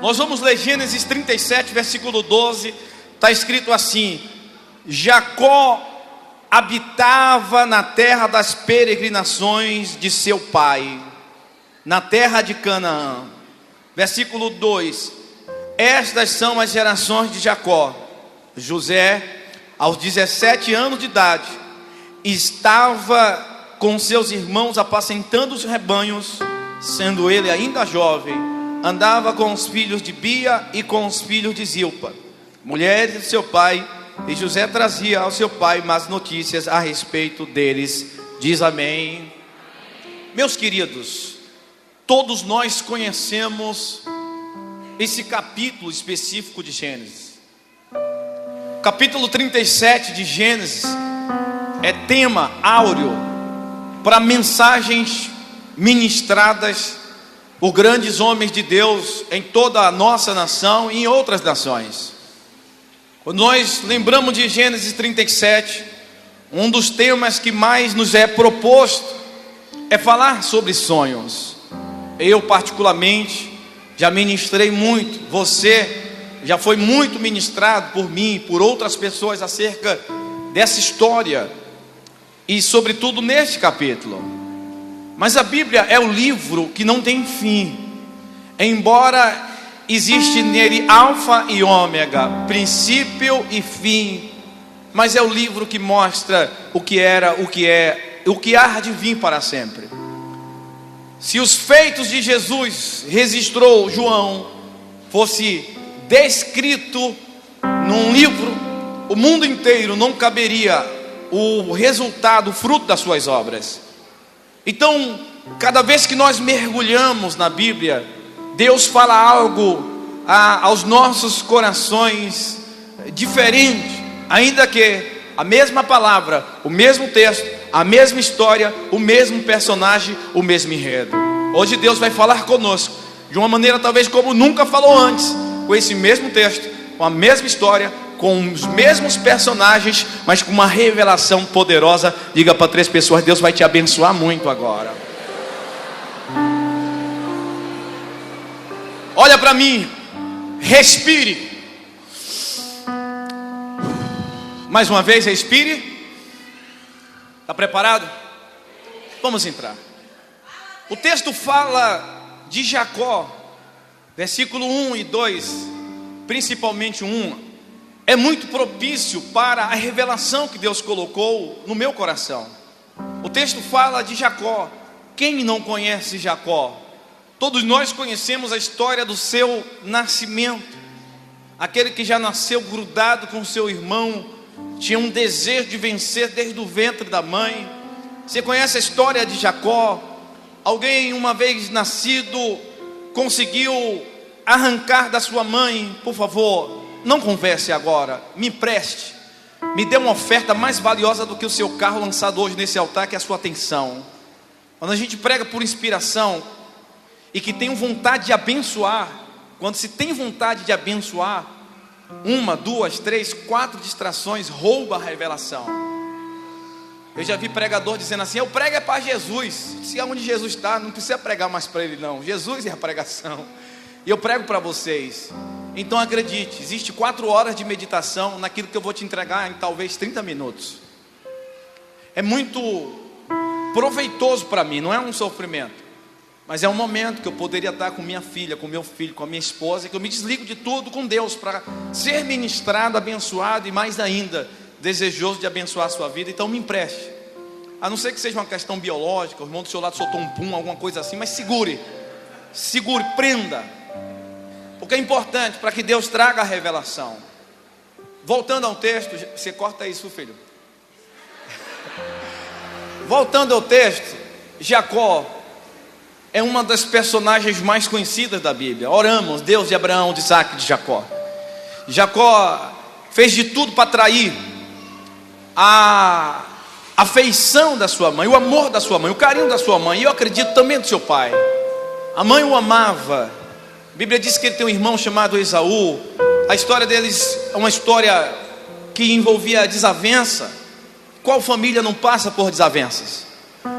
Nós vamos ler Gênesis 37, versículo 12. Está escrito assim: Jacó habitava na terra das peregrinações de seu pai, na terra de Canaã. Versículo 2: Estas são as gerações de Jacó. José, aos 17 anos de idade, estava com seus irmãos apacentando os rebanhos. Sendo ele ainda jovem, andava com os filhos de Bia e com os filhos de Zilpa, mulheres de seu pai, e José trazia ao seu pai más notícias a respeito deles. Diz amém. Meus queridos, todos nós conhecemos esse capítulo específico de Gênesis. Capítulo 37 de Gênesis é tema áureo para mensagens ministradas por grandes homens de Deus em toda a nossa nação e em outras nações. Quando nós lembramos de Gênesis 37, um dos temas que mais nos é proposto é falar sobre sonhos. Eu particularmente já ministrei muito, você já foi muito ministrado por mim e por outras pessoas acerca dessa história e sobretudo neste capítulo. Mas a Bíblia é o livro que não tem fim, embora existe nele alfa e ômega, princípio e fim, mas é o livro que mostra o que era, o que é, o que há de vir para sempre. Se os feitos de Jesus registrou João fosse descrito num livro, o mundo inteiro não caberia o resultado, o fruto das suas obras. Então, cada vez que nós mergulhamos na Bíblia, Deus fala algo aos nossos corações diferente, ainda que a mesma palavra, o mesmo texto, a mesma história, o mesmo personagem, o mesmo enredo. Hoje Deus vai falar conosco de uma maneira talvez como nunca falou antes, com esse mesmo texto, com a mesma história, com os mesmos personagens, mas com uma revelação poderosa. Diga para 3 pessoas: Deus vai te abençoar muito agora. Olha para mim, respire. Mais uma vez, respire. Está preparado? Vamos entrar. O texto fala de Jacó, versículo 1 e 2, principalmente 1. É muito propício para a revelação que Deus colocou no meu coração. O texto fala de Jacó. Quem não conhece Jacó? Todos nós conhecemos a história do seu nascimento. Aquele que já nasceu grudado com seu irmão, tinha um desejo de vencer desde o ventre da mãe. Você conhece a história de Jacó? Alguém uma vez nascido conseguiu arrancar da sua mãe? Por favor, não converse agora, me empreste, me dê uma oferta mais valiosa do que o seu carro lançado hoje nesse altar, que é a sua atenção. Quando a gente prega por inspiração e que tem vontade de abençoar, quando se tem vontade de abençoar, 1, 2, 3, 4 distrações rouba a revelação. Eu já vi pregador dizendo assim: eu prego é para Jesus. Se é onde Jesus está, não precisa pregar mais para ele não, Jesus é a pregação. E eu prego para vocês. Então acredite, existe 4 horas de meditação naquilo que eu vou te entregar em talvez 30 minutos. É muito proveitoso para mim, não é um sofrimento, mas é um momento que eu poderia estar com minha filha, com meu filho, com a minha esposa, que eu me desligo de tudo com Deus para ser ministrado, abençoado e mais ainda desejoso de abençoar a sua vida. Então me empreste, a não ser que seja uma questão biológica, o irmão do seu lado soltou um pum, alguma coisa assim, mas segure, prenda, porque é importante para que Deus traga a revelação. Voltando ao texto, você corta isso, filho. Voltando ao texto, Jacó é uma das personagens mais conhecidas da Bíblia. Oramos, Deus de Abraão, de Isaac e de Jacó. Jacó fez de tudo para atrair a afeição da sua mãe, o amor da sua mãe, o carinho da sua mãe, e eu acredito também do seu pai. A mãe o amava. A Bíblia diz que ele tem um irmão chamado Esaú. A história deles é uma história que envolvia desavença. Qual família não passa por desavenças?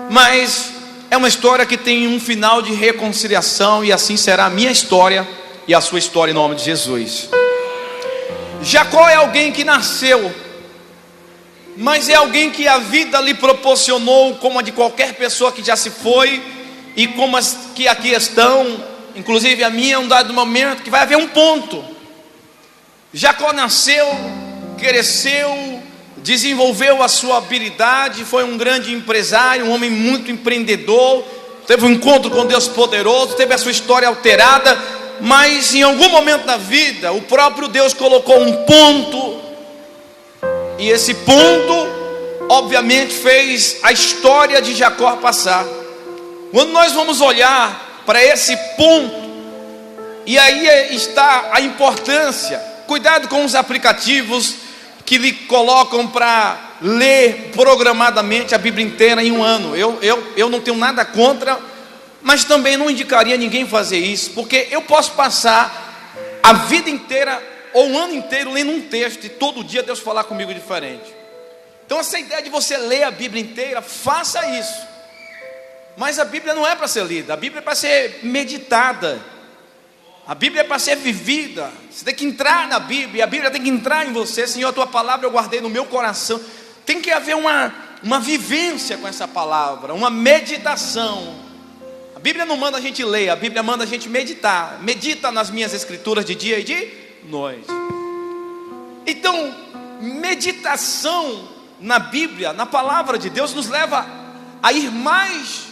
Mas é uma história que tem um final de reconciliação, e assim será a minha história e a sua história em nome de Jesus. Jacó é alguém que nasceu, mas é alguém que a vida lhe proporcionou, como a de qualquer pessoa que já se foi, e como as que aqui estão, inclusive a minha, um dado momento, que vai haver um ponto. Jacó nasceu, cresceu, desenvolveu a sua habilidade, foi um grande empresário, um homem muito empreendedor, teve um encontro com Deus poderoso, teve a sua história alterada, mas em algum momento da vida, o próprio Deus colocou um ponto, e esse ponto, obviamente, fez a história de Jacó passar. Quando nós vamos olhar para esse ponto, e aí está a importância, cuidado com os aplicativos que lhe colocam para ler programadamente a Bíblia inteira em um ano. Eu não tenho nada contra, mas também não indicaria ninguém fazer isso, porque eu posso passar a vida inteira ou um ano inteiro lendo um texto e todo dia Deus falar comigo diferente. Então essa ideia de você ler a Bíblia inteira, faça isso. Mas a Bíblia não é para ser lida, a Bíblia é para ser meditada, a Bíblia é para ser vivida. Você tem que entrar na Bíblia, a Bíblia tem que entrar em você. Senhor, a tua palavra eu guardei no meu coração. Tem que haver uma vivência com essa palavra, uma meditação. A Bíblia não manda a gente ler, a Bíblia manda a gente meditar. Medita nas minhas escrituras de dia e de noite. Então, meditação na Bíblia, na palavra de Deus, nos leva a ir mais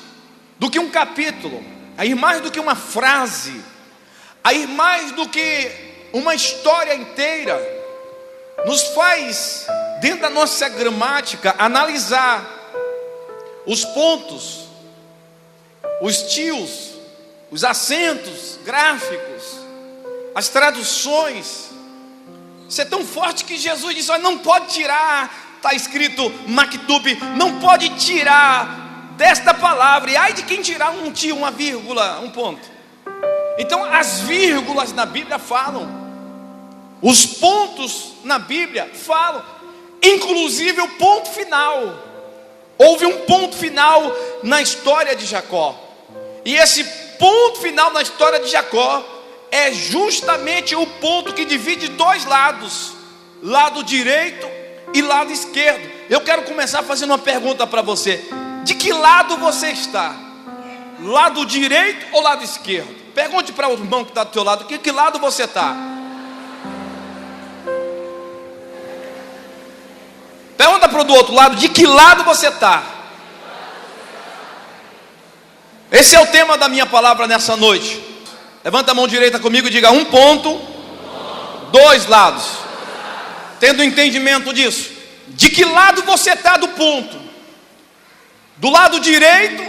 do que um capítulo, a ir mais do que uma frase, a ir mais do que uma história inteira. Nos faz, dentro da nossa gramática, analisar os pontos, os tios, os acentos gráficos, as traduções. Isso é tão forte que Jesus disse: olha, não pode tirar, está escrito Maktub, não pode tirar desta palavra, e ai de quem tirar um tio, uma vírgula, um ponto. Então as vírgulas na Bíblia falam, os pontos na Bíblia falam, inclusive o ponto final. Houve um ponto final na história de Jacó, e esse ponto final na história de Jacó é justamente o ponto que divide dois lados, lado direito e lado esquerdo. Eu quero começar fazendo uma pergunta para você: de que lado você está? Lado direito ou lado esquerdo? Pergunte para o irmão que está do teu lado: que lado você está? Pergunta para o do outro lado: de que lado você está? Esse é o tema da minha palavra nessa noite. Levanta a mão direita comigo e diga: um ponto, dois lados. Tendo entendimento disso, de que lado você está do ponto? Do lado direito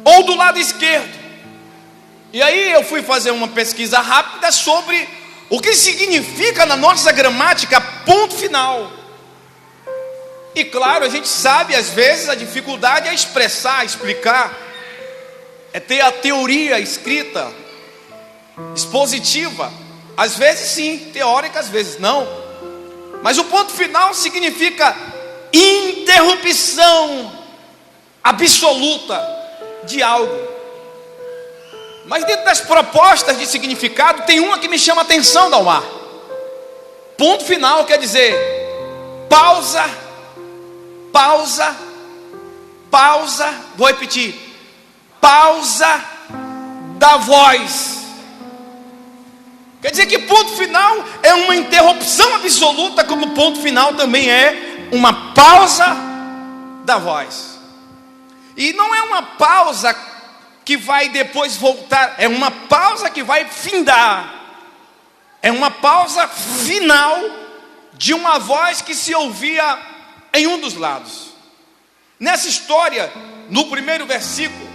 ou do lado esquerdo? E aí eu fui fazer uma pesquisa rápida sobre o que significa na nossa gramática ponto final. E claro, a gente sabe, às vezes a dificuldade é expressar, explicar, é ter a teoria escrita, expositiva. Às vezes sim, teórica, às vezes não. Mas o ponto final significa interrupção absoluta de algo. Mas dentro das propostas de significado, tem uma que me chama a atenção, Dalmar. Ponto final quer dizer pausa, pausa, pausa. Vou repetir: pausa da voz. Quer dizer que ponto final é uma interrupção absoluta, como ponto final também é uma pausa da voz. E não é uma pausa que vai depois voltar, é uma pausa que vai findar. É uma pausa final de uma voz que se ouvia em um dos lados. Nessa história, no primeiro versículo,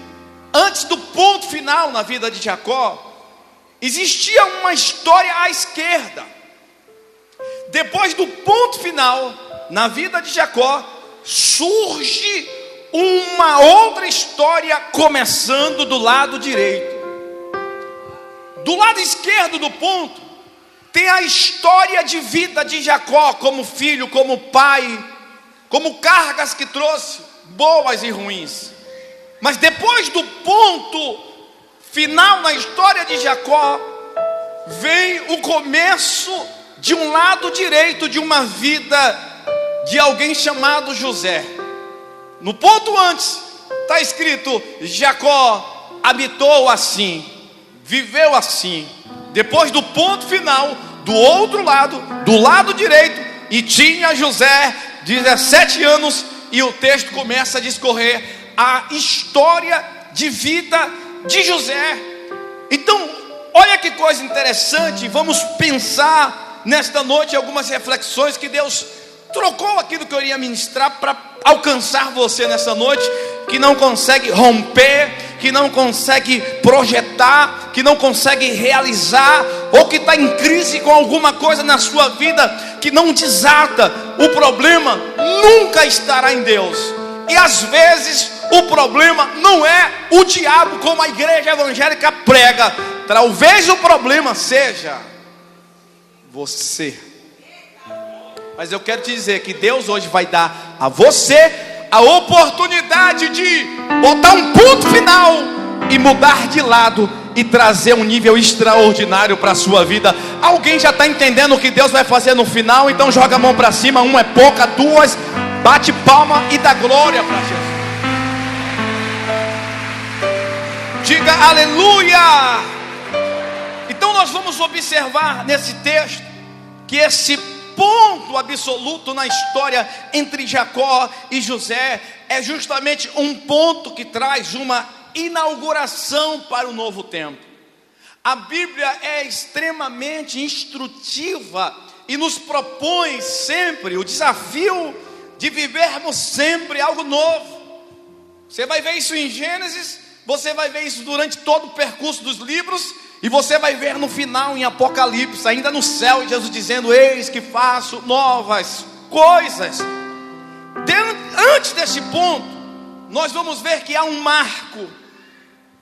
antes do ponto final na vida de Jacó, existia uma história à esquerda. Depois do ponto final na vida de Jacó, surge uma outra história começando do lado direito. Do lado esquerdo do ponto tem a história de vida de Jacó como filho, como pai, como cargas que trouxe, boas e ruins. Mas depois do ponto final na história de Jacó, vem o começo de um lado direito de uma vida de alguém chamado José. No ponto antes está escrito: Jacó habitou assim, viveu assim. Depois do ponto final, do outro lado, do lado direito, e tinha José 17 anos, e o texto começa a discorrer a história de vida de José. Então, olha que coisa interessante. Vamos pensar nesta noite algumas reflexões que Deus trocou aquilo que eu iria ministrar para alcançar você nessa noite, que não consegue romper, que não consegue projetar, que não consegue realizar, ou que está em crise com alguma coisa na sua vida que não desata. O problema nunca estará em Deus. E às vezes o problema não é o diabo, como a igreja evangélica prega. Talvez o problema seja você. Mas eu quero te dizer que Deus hoje vai dar a você a oportunidade de botar um ponto final e mudar de lado e trazer um nível extraordinário para a sua vida. Alguém já está entendendo o que Deus vai fazer no final? Então joga a mão para cima. Uma é pouca, duas, bate palma e dá glória para Jesus. Diga aleluia. Então nós vamos observar nesse texto que esse ponto absoluto na história entre Jacó e José é justamente um ponto que traz uma inauguração para o novo tempo. A Bíblia é extremamente instrutiva e nos propõe sempre o desafio de vivermos sempre algo novo. Você vai ver isso em Gênesis, você vai ver isso durante todo o percurso dos livros, e você vai ver no final em Apocalipse, ainda no céu, Jesus dizendo: eis que faço novas coisas. Antes desse ponto, nós vamos ver que há um marco,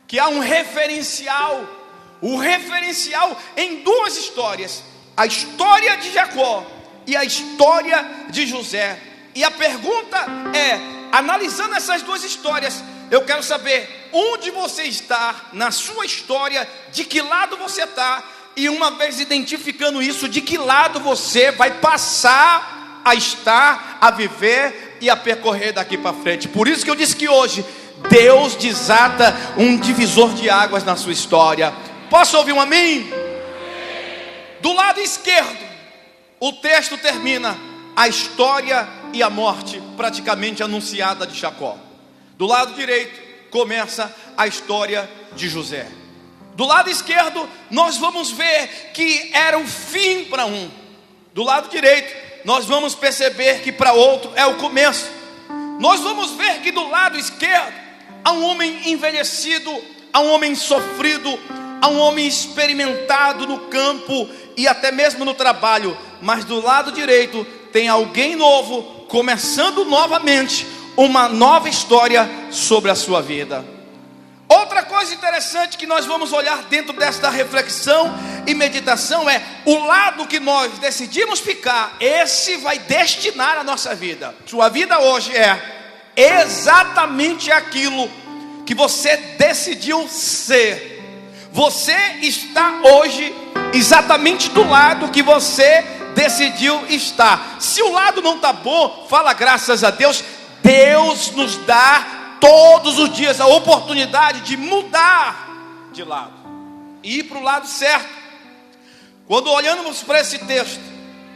que há um referencial. O referencial em duas histórias: a história de Jacó e a história de José. E a pergunta é, analisando essas duas histórias, eu quero saber onde você está na sua história, de que lado você está, e uma vez identificando isso, de que lado você vai passar a estar, a viver e a percorrer daqui para frente. Por isso que eu disse que hoje Deus desata um divisor de águas na sua história. Posso ouvir um amém? Do lado esquerdo, o texto termina a história e a morte praticamente anunciada de Jacó. Do lado direito começa a história de José. Do lado esquerdo nós vamos ver que era o fim para um. Do lado direito nós vamos perceber que para outro é o começo. Nós vamos ver que do lado esquerdo há um homem envelhecido, há um homem sofrido, há um homem experimentado no campo e até mesmo no trabalho. Mas do lado direito tem alguém novo, começando novamente uma nova história sobre a sua vida. Outra coisa interessante que nós vamos olhar dentro desta reflexão e meditação é o lado que nós decidimos ficar. Esse vai destinar a nossa vida. Sua vida hoje é exatamente aquilo que você decidiu ser. Você está hoje exatamente do lado que você decidiu estar. Se o lado não está bom, fala graças a Deus. Deus nos dá todos os dias a oportunidade de mudar de lado e ir para o lado certo. Quando olhamos para esse texto,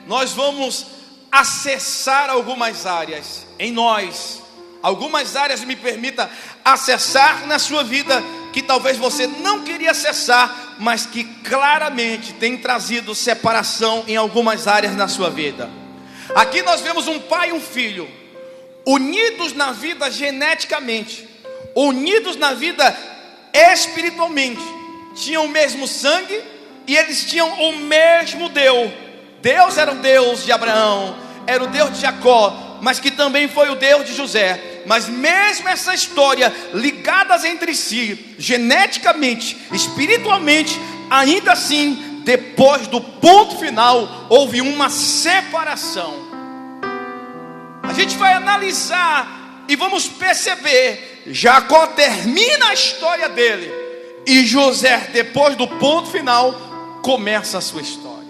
nós vamos acessar algumas áreas em nós. Algumas áreas, me permita, acessar na sua vida que talvez você não queria acessar, mas que claramente tem trazido separação em algumas áreas na sua vida. Aqui nós vemos um pai e um filho unidos na vida geneticamente, unidos na vida espiritualmente, tinham o mesmo sangue e eles tinham o mesmo Deus. Deus era o Deus de Abraão, era o Deus de Jacó, mas que também foi o Deus de José. Mas mesmo essa história ligadas entre si, geneticamente, espiritualmente, ainda assim, depois do ponto final, houve uma separação. A gente vai analisar e vamos perceber, Jacó termina a história dele, e José, depois do ponto final, começa a sua história.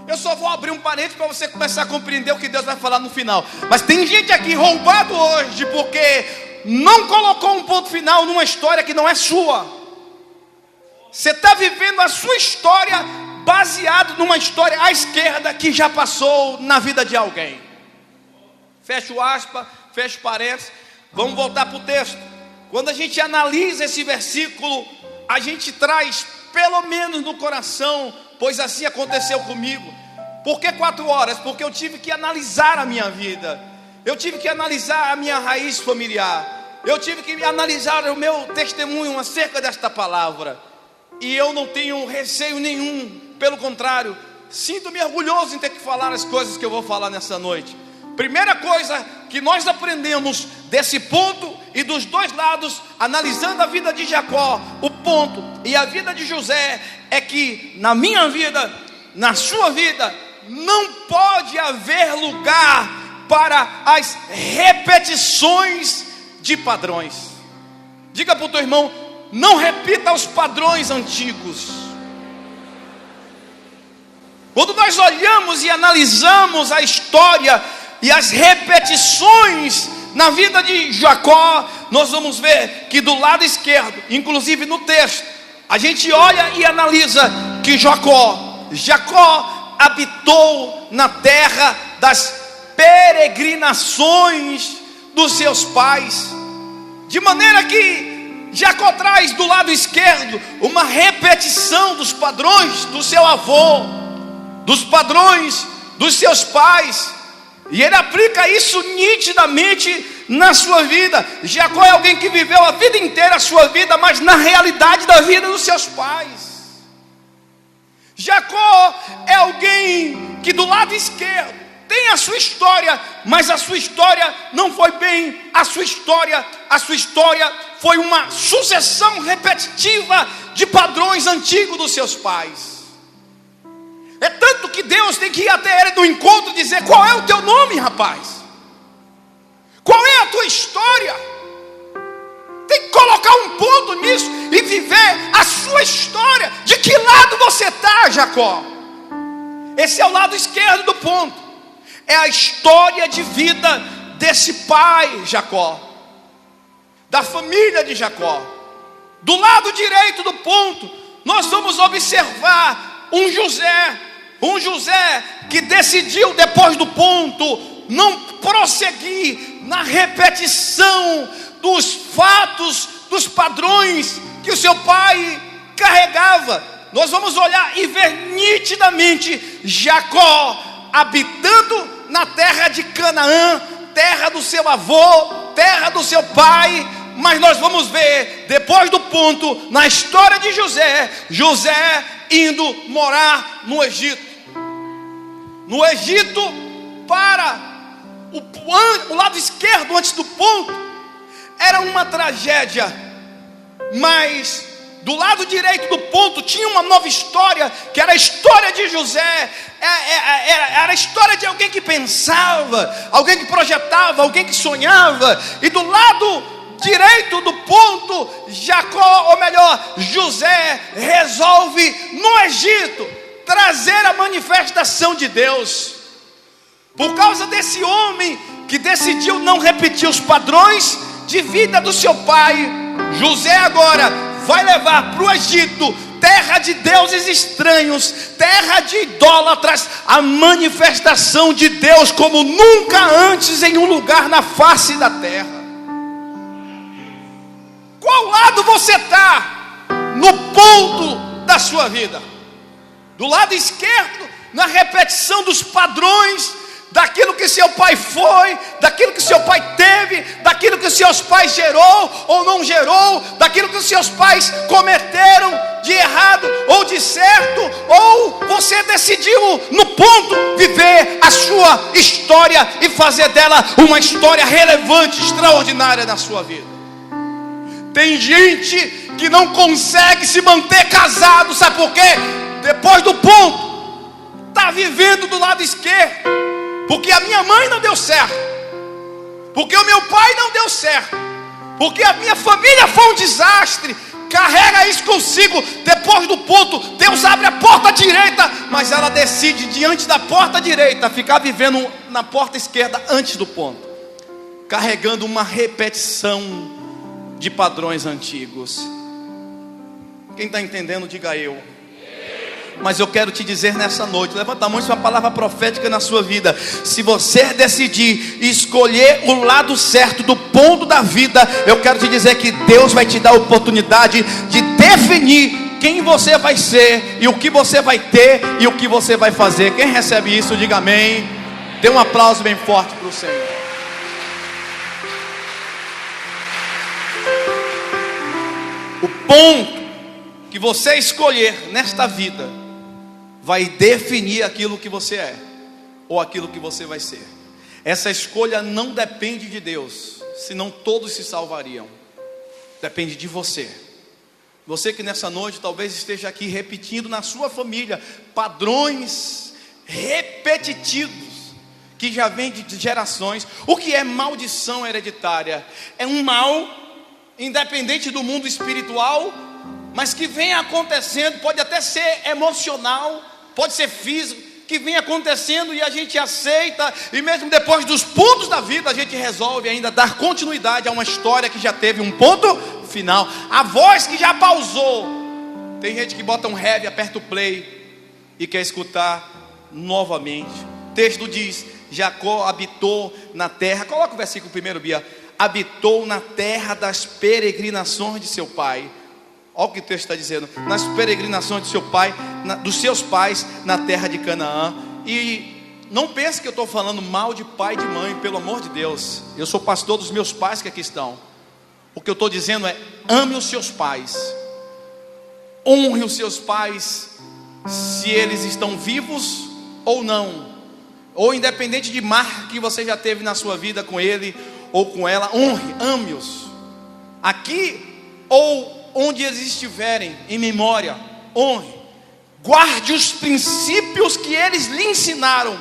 Eu só vou abrir um parênteses para você começar a compreender o que Deus vai falar no final. Mas tem gente aqui roubado hoje porque não colocou um ponto final numa história que não é sua. Você está vivendo a sua história baseado numa história à esquerda que já passou na vida de alguém. Fecha o aspa, fecha o parênteses. Vamos voltar para o texto. Quando a gente analisa esse versículo, a gente traz pelo menos no coração, pois assim aconteceu comigo. Por que 4 horas? Porque eu tive que analisar a minha vida. Eu tive que analisar a minha raiz familiar. Eu tive que analisar o meu testemunho acerca desta palavra. E eu não tenho receio nenhum. Pelo contrário, sinto-me orgulhoso em ter que falar as coisas que eu vou falar nessa noite. Primeira coisa que nós aprendemos desse ponto e dos dois lados, analisando a vida de Jacó, o ponto e a vida de José, é que na minha vida, na sua vida, não pode haver lugar para as repetições de padrões. Diga para o teu irmão, não repita os padrões antigos. Quando nós olhamos e analisamos a história e as repetições na vida de Jacó, nós vamos ver que do lado esquerdo, inclusive no texto, a gente olha e analisa que Jacó habitou na terra das peregrinações dos seus pais, de maneira que Jacó traz do lado esquerdo uma repetição dos padrões do seu avô, dos padrões dos seus pais, e ele aplica isso nitidamente na sua vida. Jacó é alguém que viveu a vida inteira a sua vida, mas na realidade da vida dos seus pais. Jacó é alguém que do lado esquerdo tem a sua história, mas a sua história não foi bem a sua história foi uma sucessão repetitiva de padrões antigos dos seus pais. É tanto que Deus tem que ir até ele no encontro e dizer: qual é o teu nome, rapaz? Qual é a tua história? Tem que colocar um ponto nisso e viver a sua história. De que lado você está, Jacó? Esse é o lado esquerdo do ponto. É a história de vida desse pai, Jacó, da família de Jacó. Do lado direito do ponto, nós vamos observar um José que decidiu, depois do ponto, não prosseguir na repetição dos fatos, dos padrões que o seu pai carregava. Nós vamos olhar e ver nitidamente Jacó habitando na terra de Canaã, terra do seu avô, terra do seu pai. Mas nós vamos ver, depois do ponto, na história de José indo morar no Egito. No Egito, para o lado esquerdo, antes do ponto, era uma tragédia. Mas do lado direito do ponto tinha uma nova história, que era a história de José. Era a história de alguém que pensava, alguém que projetava, alguém que sonhava. E do lado direito do ponto, José resolve no Egito trazer a manifestação de Deus. Por causa desse homem que decidiu não repetir os padrões de vida do seu pai, José agora vai levar para o Egito, terra de deuses estranhos, terra de idólatras, a manifestação de Deus como nunca antes em um lugar na face da terra. Qual lado você está no ponto da sua vida? Do lado esquerdo, na repetição dos padrões, daquilo que seu pai foi, daquilo que seu pai teve, daquilo que seus pais gerou ou não gerou, daquilo que seus pais cometeram de errado ou de certo, ou você decidiu no ponto viver a sua história e fazer dela uma história relevante, extraordinária na sua vida. Tem gente que não consegue se manter casado, sabe por quê? Depois do ponto, está vivendo do lado esquerdo, porque a minha mãe não deu certo, porque o meu pai não deu certo, porque a minha família foi um desastre. Carrega isso consigo. Depois do ponto, Deus abre a porta direita, mas ela decide diante da porta direita ficar vivendo na porta esquerda antes do ponto, carregando uma repetição de padrões antigos. Quem está entendendo, diga eu. Mas eu quero te dizer nessa noite, levanta a mão, isso é uma palavra profética na sua vida. Se você decidir escolher o lado certo do ponto da vida, eu quero te dizer que Deus vai te dar a oportunidade de definir quem você vai ser, e o que você vai ter, e o que você vai fazer. Quem recebe isso, diga amém. Dê um aplauso bem forte para o Senhor. O ponto que você escolher nesta vida vai definir aquilo que você é, ou aquilo que você vai ser. Essa escolha não depende de Deus, senão todos se salvariam. Depende de você. Você que nessa noite talvez esteja aqui repetindo na sua família padrões repetitivos que já vem de gerações. O que é maldição hereditária? É um mal independente do mundo espiritual, mas que vem acontecendo, pode até ser emocional, pode ser físico, que vem acontecendo e a gente aceita, e mesmo depois dos pontos da vida, a gente resolve ainda dar continuidade a uma história que já teve um ponto final, a voz que já pausou. Tem gente que bota um heavy, aperta o play e quer escutar novamente. O texto diz: Jacó habitou na terra, coloca o versículo primeiro, Bia. Habitou na terra das peregrinações de seu pai. Olha o que o texto está dizendo: nas peregrinações de seu pai, dos seus pais, na terra de Canaã. E não pense que eu estou falando mal de pai e de mãe, pelo amor de Deus. Eu sou pastor dos meus pais que aqui estão. O que eu estou dizendo é: ame os seus pais, honre os seus pais, se eles estão vivos ou não, ou independente de marca que você já teve na sua vida com ele ou com ela, honre, ame-os, aqui ou onde eles estiverem, em memória, honre, guarde os princípios que eles lhe ensinaram,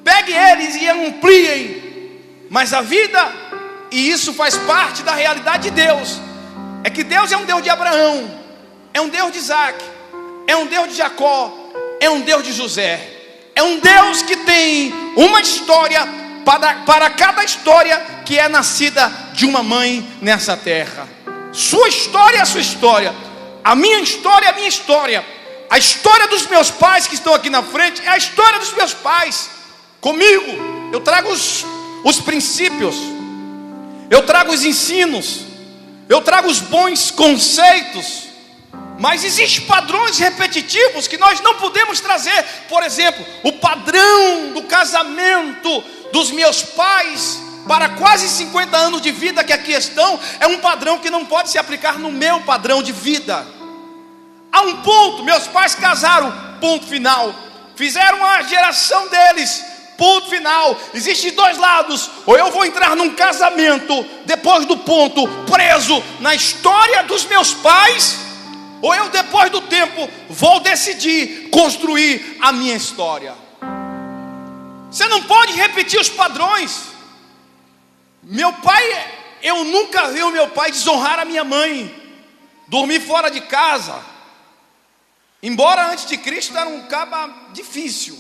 pegue eles e ampliem. Mas a vida, e isso faz parte da realidade de Deus, é que Deus é um Deus de Abraão, é um Deus de Isaac, é um Deus de Jacó, é um Deus de José, é um Deus que tem uma história para cada história que é nascida de uma mãe nessa terra. Sua história é a sua história, a minha história é a minha história, a história dos meus pais que estão aqui na frente é a história dos meus pais. Comigo, eu trago os princípios, eu trago os ensinos, eu trago os bons conceitos, mas existem padrões repetitivos que nós não podemos trazer. Por exemplo, o padrão do casamento dos meus pais para quase 50 anos de vida que aqui estão, é um padrão que não pode se aplicar no meu padrão de vida. Há um ponto, meus pais casaram, ponto final, fizeram a geração deles, ponto final. Existem dois lados: ou eu vou entrar num casamento depois do ponto, preso na história dos meus pais, ou eu depois do tempo vou decidir construir a minha história. Você não pode repetir os padrões. Meu pai, eu nunca vi o meu pai desonrar a minha mãe, dormir fora de casa. Embora antes de Cristo era um caba difícil,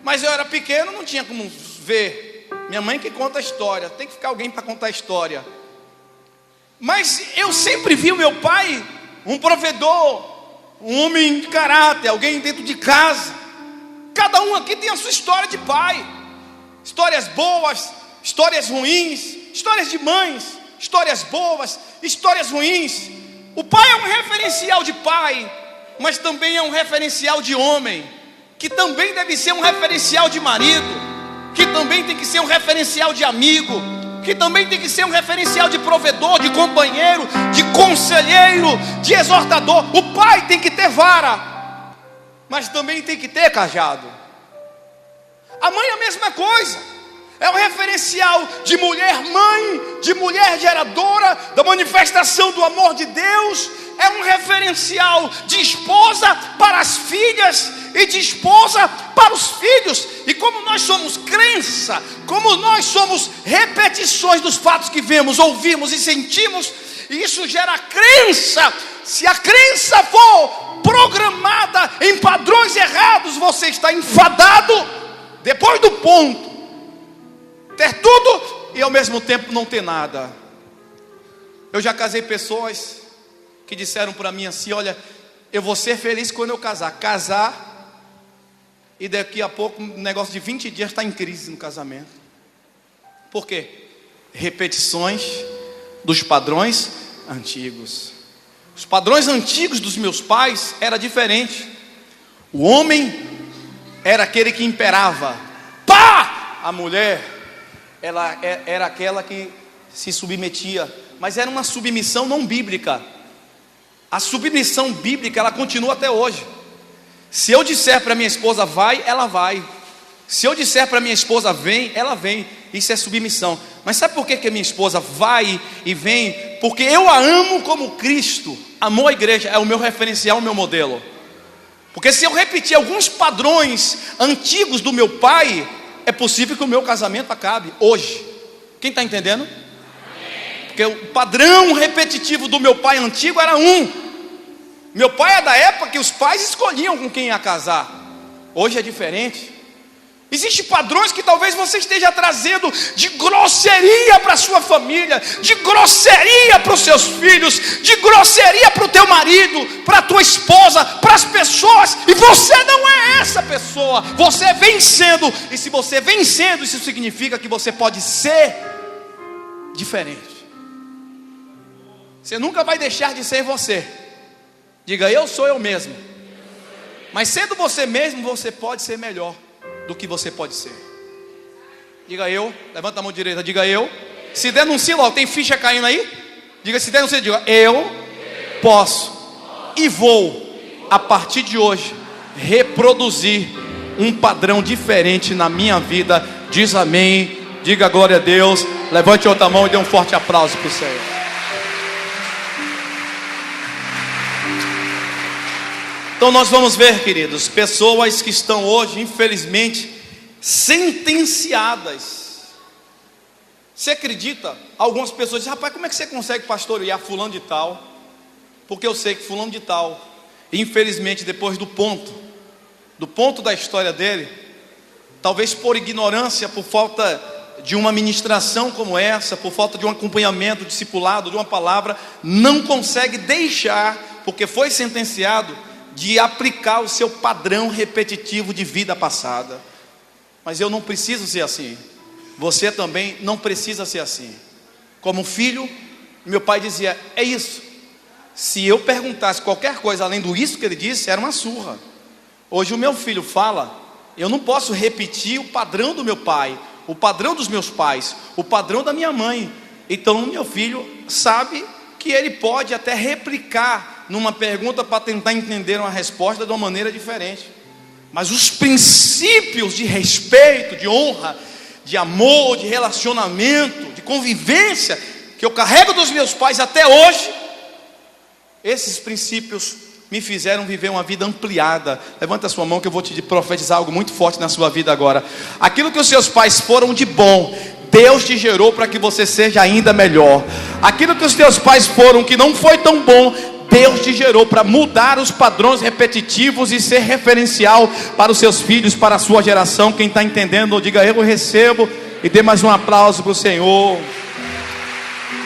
mas eu era pequeno, não tinha como ver. Minha mãe que conta a história, tem que ficar alguém para contar a história. Mas eu sempre vi o meu pai um provedor, um homem de caráter, alguém dentro de casa. Cada um aqui tem a sua história de pai, histórias boas, histórias ruins, histórias de mães, histórias boas, histórias ruins. O pai é um referencial de pai, mas também é um referencial de homem, que também deve ser um referencial de marido, que também tem que ser um referencial de amigo, que também tem que ser um referencial de provedor, de companheiro, de conselheiro, de exortador. O pai tem que ter vara, mas também tem que ter cajado. A mãe é a mesma coisa. É um referencial de mulher mãe, de mulher geradora, da manifestação do amor de Deus. É um referencial de esposa para as filhas e de esposa para os filhos. E como nós somos crença, como nós somos repetições dos fatos que vemos, ouvimos e sentimos, isso gera crença. Se a crença for programada em padrões padrões errados, você está enfadado depois do ponto, ter tudo e ao mesmo tempo não ter nada. Eu já casei pessoas que disseram para mim assim: olha, eu vou ser feliz quando eu casar, e daqui a pouco, um negócio de 20 dias está em crise no casamento. Por quê? Repetições dos padrões antigos. Os padrões antigos dos meus pais era diferente. O homem era aquele que imperava. Pá! A mulher, ela era aquela que se submetia, mas era uma submissão não bíblica. A submissão bíblica, ela continua até hoje. Se eu disser para minha esposa vai, ela vai. Se eu disser para minha esposa vem, ela vem. Isso é submissão. Mas sabe por que minha esposa vai e vem? Porque eu a amo como Cristo amou a igreja. É o meu referencial, o meu modelo. Porque se eu repetir alguns padrões antigos do meu pai, é possível que o meu casamento acabe hoje. Quem está entendendo? Porque o padrão repetitivo do meu pai antigo era um. Meu pai é da época que os pais escolhiam com quem ia casar. Hoje é diferente. Existem padrões que talvez você esteja trazendo de grosseria para a sua família, de grosseria para os seus filhos, de grosseria para o teu marido, para a tua esposa, para as pessoas, e você não é essa pessoa. Você vem sendo, e se você vem sendo, isso significa que você pode ser diferente. Você nunca vai deixar de ser você. Diga, eu sou eu mesmo. Mas sendo você mesmo, você pode ser melhor do que você pode ser. Diga eu. Levanta a mão direita, diga eu. Se denuncie logo, tem ficha caindo aí? Diga, se denuncie, diga, eu posso e vou, a partir de hoje, reproduzir um padrão diferente na minha vida. Diz amém, diga glória a Deus. Levante outra mão e dê um forte aplauso para o Senhor. Então nós vamos ver, queridos, pessoas que estão hoje, infelizmente, sentenciadas. Você acredita? Algumas pessoas dizem, rapaz, como é que você consegue pastorear fulano de tal? Porque eu sei que fulano de tal, infelizmente, depois do ponto da história dele, talvez por ignorância, por falta de uma ministração como essa, por falta de um acompanhamento, discipulado, de uma palavra, não consegue deixar, porque foi sentenciado, de aplicar o seu padrão repetitivo de vida passada. Mas eu não preciso ser assim. Você também não precisa ser assim. Como filho, meu pai dizia, é isso. Se eu perguntasse qualquer coisa além do isso que ele disse, era uma surra. Hoje o meu filho fala, eu não posso repetir o padrão do meu pai, o padrão dos meus pais, o padrão da minha mãe. Então meu filho sabe que ele pode até replicar numa pergunta para tentar entender uma resposta de uma maneira diferente. Mas os princípios de respeito, de honra, de amor, de relacionamento, de convivência, que eu carrego dos meus pais até hoje, esses princípios me fizeram viver uma vida ampliada. Levanta a sua mão que eu vou te profetizar algo muito forte na sua vida agora. Aquilo que os seus pais foram de bom, Deus te gerou para que você seja ainda melhor. Aquilo que os teus pais foram que não foi tão bom, Deus te gerou para mudar os padrões repetitivos e ser referencial para os seus filhos, para a sua geração. Quem está entendendo, diga eu recebo, e dê mais um aplauso para o Senhor.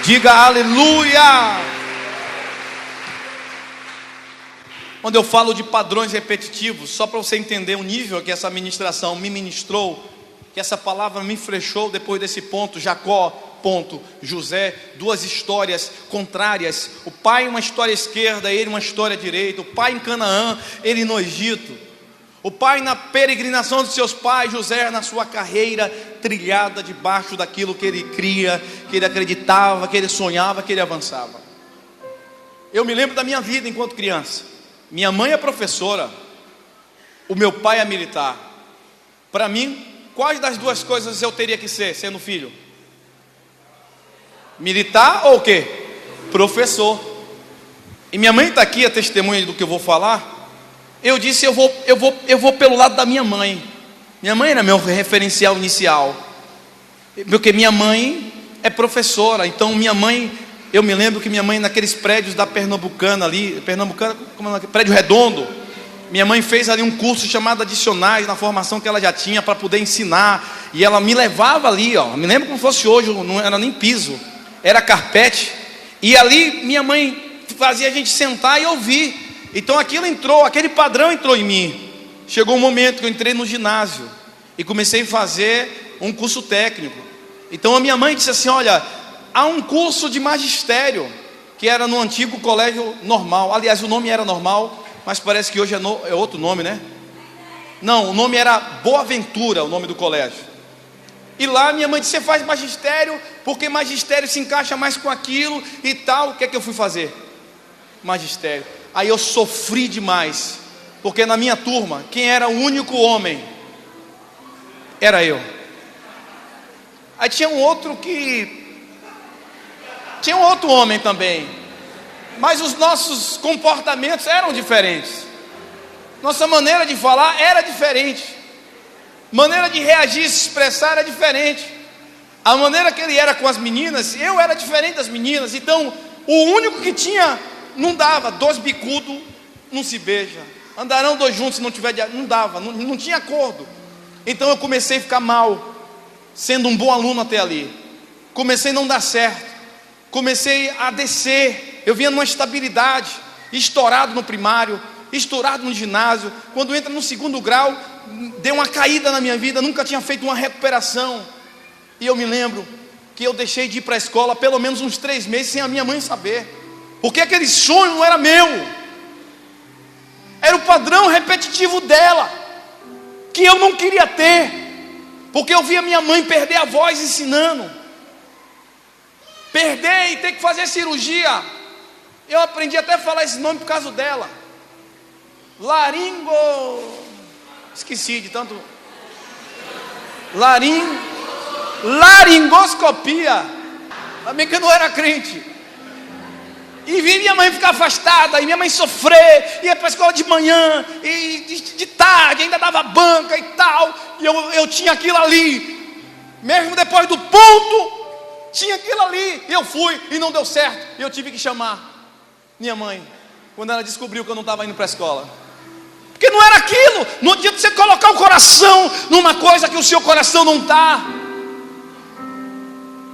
Diga aleluia. Quando eu falo de padrões repetitivos, só para você entender o nível que essa ministração me ministrou, que essa palavra me flechou depois desse ponto, Jacó, ponto, José, duas histórias contrárias, o pai uma história esquerda, ele uma história direita, o pai em Canaã, ele no Egito, o pai na peregrinação de seus pais, José na sua carreira trilhada debaixo daquilo que ele cria, que ele acreditava, que ele sonhava, que ele avançava. Eu me lembro da minha vida enquanto criança. Minha mãe é professora, o meu pai é militar. Para mim, quais das duas coisas eu teria que ser, sendo filho? Militar ou o quê? Professor. E minha mãe está aqui, a testemunha do que eu vou falar. Eu disse, eu vou pelo lado da minha mãe. Minha mãe era meu referencial inicial, porque minha mãe é professora. Então minha mãe, eu me lembro que minha mãe naqueles prédios da Pernambucana ali, como é, prédio redondo, Minha mãe fez ali um curso chamado Adicionais, na formação que ela já tinha, para poder ensinar. E ela me levava ali, ó. Me lembro como fosse hoje, não era nem piso, era carpete. E ali minha mãe fazia a gente sentar e ouvir. Então aquilo entrou, aquele padrão entrou em mim. Chegou um momento que eu entrei no ginásio e comecei a fazer um curso técnico. Então a minha mãe disse assim: olha, há um curso de magistério, que era no antigo colégio normal. Aliás, o nome era normal, mas parece que hoje é outro nome, né? Não, o nome era Boa Ventura, o nome do colégio. E lá minha mãe disse: você faz magistério, porque magistério se encaixa mais com aquilo e tal. O que é que eu fui fazer? Magistério. Aí eu sofri demais, porque na minha turma, quem era o único homem? Era eu. Aí tinha um outro homem também, mas os nossos comportamentos eram diferentes. Nossa maneira de falar era diferente. Maneira de reagir e se expressar era diferente. A maneira que ele era com as meninas, eu era diferente das meninas. Então, o único que tinha, não dava. Dois bicudos não se beija. Andarão dois juntos se não tiver, não dava, não tinha acordo. Então eu comecei a ficar mal, sendo um bom aluno até ali. Comecei a não dar certo. Comecei a descer. Eu vinha numa estabilidade, estourado no primário, estourado no ginásio. Quando entra no segundo grau, deu uma caída na minha vida. Nunca tinha feito uma recuperação. E eu me lembro que eu deixei de ir para a escola pelo menos uns 3 meses sem a minha mãe saber, porque aquele sonho não era meu, era o padrão repetitivo dela, que eu não queria ter, porque eu via minha mãe perder a voz ensinando, perder e ter que fazer cirurgia. Eu aprendi até a falar esse nome por causa dela. Esqueci de tanto. Laringoscopia. Também que eu não era crente. E vi minha mãe ficar afastada, e minha mãe sofrer, ia para a escola de manhã, e de tarde ainda dava banca e tal. E eu tinha aquilo ali, mesmo depois do ponto, tinha aquilo ali. E eu fui, e não deu certo. E eu tive que chamar minha mãe, quando ela descobriu que eu não estava indo para a escola. Porque não era aquilo. Não adianta você colocar o coração numa coisa que o seu coração não está.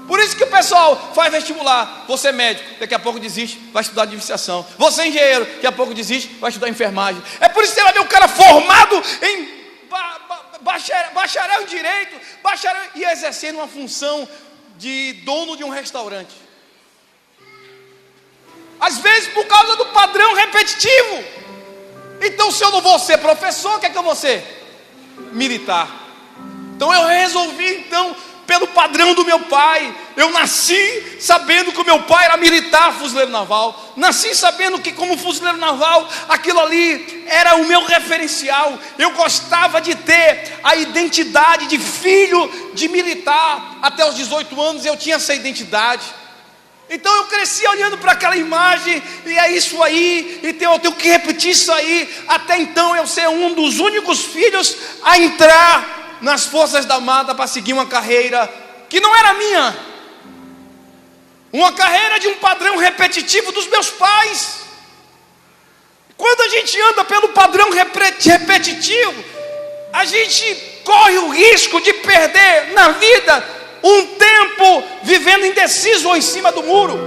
Por isso que o pessoal faz vestibular. Você é médico, daqui a pouco desiste, vai estudar administração. Você é engenheiro, daqui a pouco desiste, vai estudar enfermagem. É por isso que você vai ver o cara formado em bacharel em direito, e exercendo uma função de dono de um restaurante. Às vezes por causa do padrão repetitivo. Então, se eu não vou ser professor, o que é que eu vou ser? Militar. Então eu resolvi, pelo padrão do meu pai. Eu nasci sabendo que o meu pai era militar, fuzileiro naval. Nasci sabendo que, como fuzileiro naval, aquilo ali era o meu referencial. Eu gostava de ter a identidade de filho de militar. Até os 18 anos eu tinha essa identidade. Então eu cresci olhando para aquela imagem, e é isso aí, e eu tenho que repetir isso aí, até então eu ser um dos únicos filhos a entrar nas Forças da Mata para seguir uma carreira que não era minha, uma carreira de um padrão repetitivo dos meus pais. Quando a gente anda pelo padrão repetitivo, a gente corre o risco de perder na vida um tempo vivendo indeciso ou em cima do muro.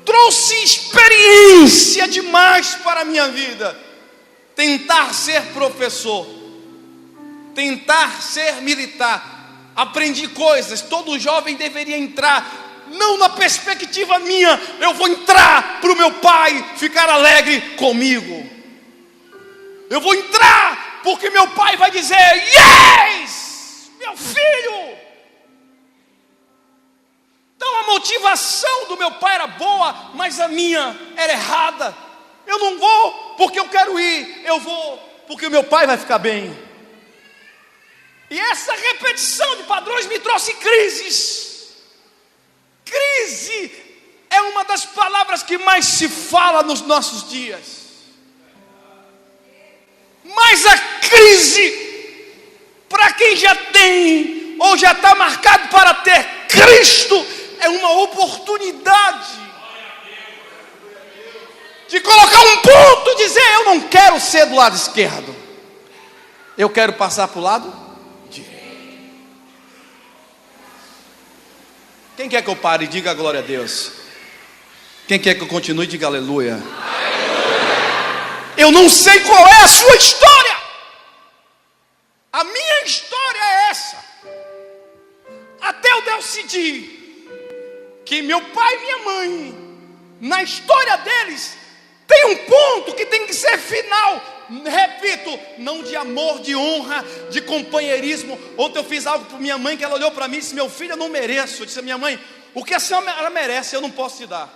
Trouxe experiência demais para a minha vida. Tentar ser professor, tentar ser militar. Aprendi coisas. Todo jovem deveria entrar, não na perspectiva minha, eu vou entrar para o meu pai ficar alegre comigo. Eu vou entrar porque meu pai vai dizer: yes! Meu filho! Então a motivação do meu pai era boa, mas a minha era errada. Eu não vou porque eu quero ir, eu vou porque o meu pai vai ficar bem. E essa repetição de padrões me trouxe crises. Crise é uma das palavras que mais se fala nos nossos dias. Mas a crise, para quem já tem ou já está marcado para ter Cristo, é uma oportunidade. de colocar um ponto, dizer: eu não quero ser do lado esquerdo, eu quero passar para o lado direito. Quem quer que eu pare e diga glória a Deus? Quem quer que eu continue e diga aleluia? Aleluia. Eu não sei qual é a sua história. A minha história é essa. Até eu decidir que meu pai e minha mãe, na história deles, tem um ponto que tem que ser final. Repito, não de amor, de honra, de companheirismo. Ontem eu fiz algo para minha mãe, que ela olhou para mim e disse: meu filho, eu não mereço. Eu disse: minha mãe, o que a senhora merece eu não posso te dar,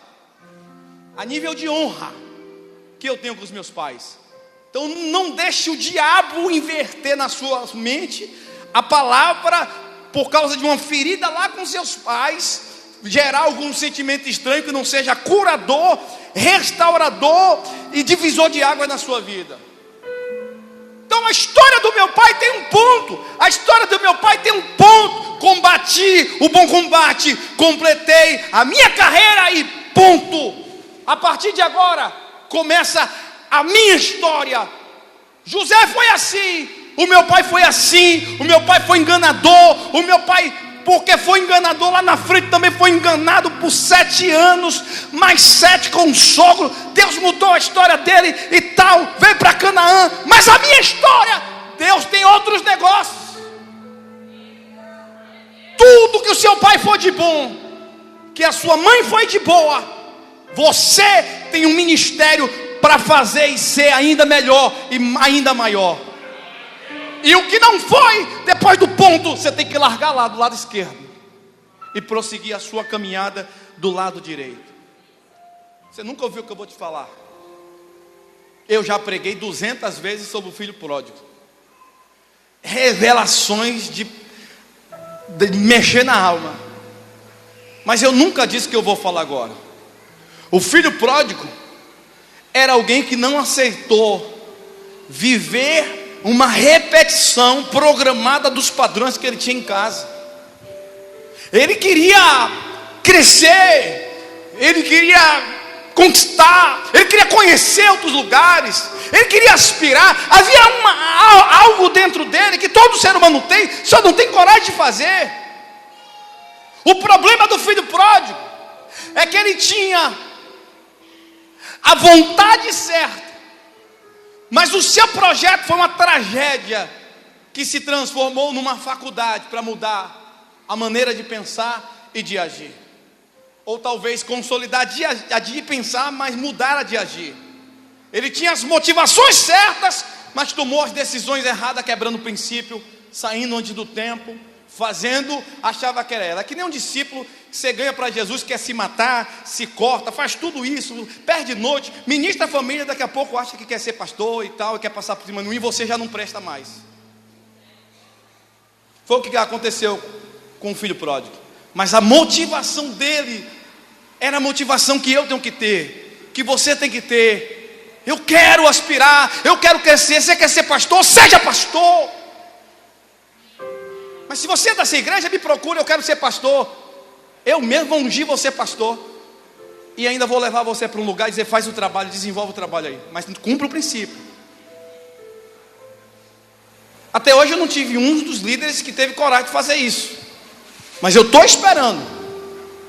a nível de honra que eu tenho com os meus pais. Então não deixe o diabo inverter na sua mente a palavra, por causa de uma ferida lá com seus pais, gerar algum sentimento estranho que não seja curador, restaurador e divisor de águas na sua vida. Então a história do meu pai tem um ponto. A história do meu pai tem um ponto. Combati o bom combate, completei a minha carreira e ponto. A partir de agora começa a minha história. José foi assim, o meu pai foi assim, o meu pai foi enganador, o meu pai, porque foi enganador lá na frente, também foi enganado por 7 anos, mais 7 com o sogro. Deus mudou a história dele e tal, veio para Canaã. Mas a minha história, Deus tem outros negócios. Tudo que o seu pai foi de bom, que a sua mãe foi de boa, você tem um ministério para fazer e ser ainda melhor e ainda maior. E o que não foi, depois do ponto, você tem que largar lá do lado esquerdo e prosseguir a sua caminhada do lado direito. Você nunca ouviu o que eu vou te falar? Eu já preguei 200 vezes sobre o filho pródigo. Revelações de mexer na alma. Mas eu nunca disse que eu vou falar agora. O filho pródigo era alguém que não aceitou viver uma repetição programada dos padrões que ele tinha em casa. Ele queria crescer, ele queria conquistar, ele queria conhecer outros lugares, ele queria aspirar. Havia algo dentro dele que todo ser humano tem, só não tem coragem de fazer. O problema do filho pródigo é que ele tinha a vontade certa, mas o seu projeto foi uma tragédia que se transformou numa faculdade para mudar a maneira de pensar e de agir. Ou talvez consolidar a de pensar, mas mudar a de agir. Ele tinha as motivações certas, mas tomou as decisões erradas, quebrando o princípio, saindo antes do tempo, fazendo, achava que era. É que nem um discípulo que você ganha para Jesus, quer se matar, se corta, faz tudo isso, perde noite, ministra a família, daqui a pouco acha que quer ser pastor e tal, e quer passar por cima de mim, e você já não presta mais. Foi o que aconteceu com o filho pródigo. Mas a motivação dele era a motivação que eu tenho que ter, que você tem que ter. Eu quero aspirar, eu quero crescer. Você quer ser pastor? Seja pastor. Mas se você é dessa igreja, me procura, eu quero ser pastor. Eu mesmo vou ungir você pastor, e ainda vou levar você para um lugar e dizer: faz o trabalho, desenvolve o trabalho aí, mas cumpra o princípio. Até hoje eu não tive um dos líderes que teve coragem de fazer isso, mas eu estou esperando.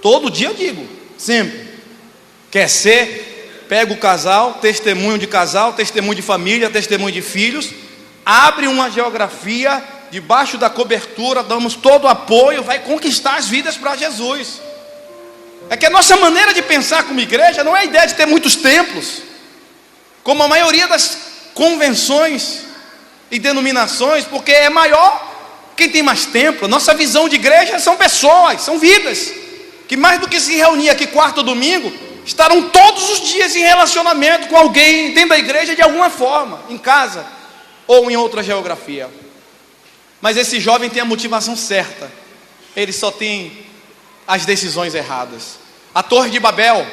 Todo dia eu digo, sempre: quer ser, pega o casal, testemunho de casal, testemunho de família, testemunho de filhos, abre uma geografia, debaixo da cobertura, damos todo o apoio, vai conquistar as vidas para Jesus. É que a nossa maneira de pensar como igreja não é a ideia de ter muitos templos, como a maioria das convenções e denominações, porque é maior quem tem mais templo. Nossa visão de igreja são pessoas, são vidas, que mais do que se reunir aqui quarto ou domingo, estarão todos os dias em relacionamento com alguém dentro da igreja de alguma forma, em casa ou em outra geografia. Mas esse jovem tem a motivação certa, ele só tem as decisões erradas. A Torre de Babel,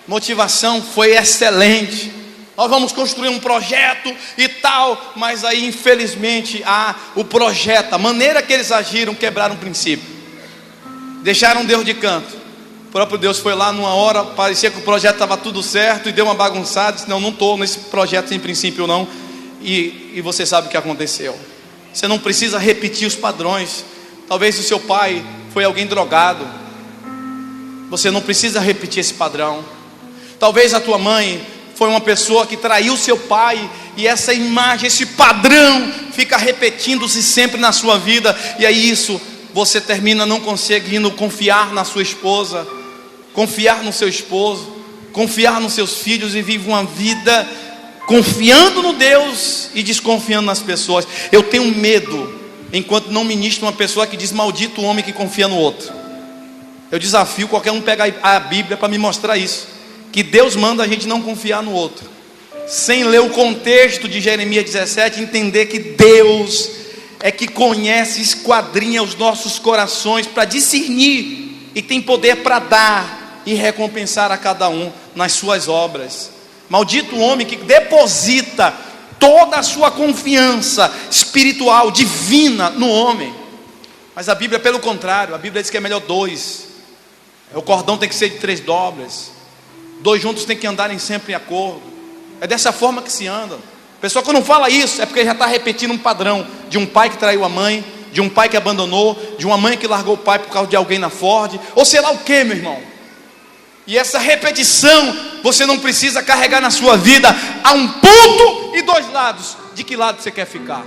motivação foi excelente. Nós vamos construir um projeto e tal, mas aí infelizmente o projeto, a maneira que eles agiram, quebraram o princípio, deixaram Deus de canto, próprio Deus foi lá numa hora, parecia que o projeto estava tudo certo e deu uma bagunçada, disse: não estou nesse projeto em princípio não. E você sabe o que aconteceu. Você não precisa repetir os padrões. Talvez o seu pai foi alguém drogado, você não precisa repetir esse padrão. Talvez a tua mãe foi uma pessoa que traiu seu pai, e essa imagem, esse padrão fica repetindo-se sempre na sua vida, e aí isso, você termina não conseguindo confiar na sua esposa, confiar no seu esposo, confiar nos seus filhos, e vive uma vida confiando no Deus e desconfiando nas pessoas. Eu tenho medo, enquanto não ministro, uma pessoa que diz: maldito o homem que confia no outro. Eu desafio qualquer um pegar a Bíblia para me mostrar isso, que Deus manda a gente não confiar no outro, sem ler o contexto de Jeremias 17, entender que Deus é que conhece, esquadrinha os nossos corações para discernir, e tem poder para dar e recompensar a cada um nas suas obras. Maldito o homem que deposita toda a sua confiança espiritual, divina, no homem. Mas a Bíblia, pelo contrário, a Bíblia diz que é melhor dois. O cordão tem que ser de 3 dobras. 2 juntos tem que andarem sempre em acordo. É dessa forma que se anda. A pessoa que não fala isso é porque já está repetindo um padrão de um pai que traiu a mãe, de um pai que abandonou, de uma mãe que largou o pai por causa de alguém na Ford, ou sei lá o que, meu irmão. E essa repetição você não precisa carregar na sua vida. Há um ponto e 2 lados. De que lado você quer ficar?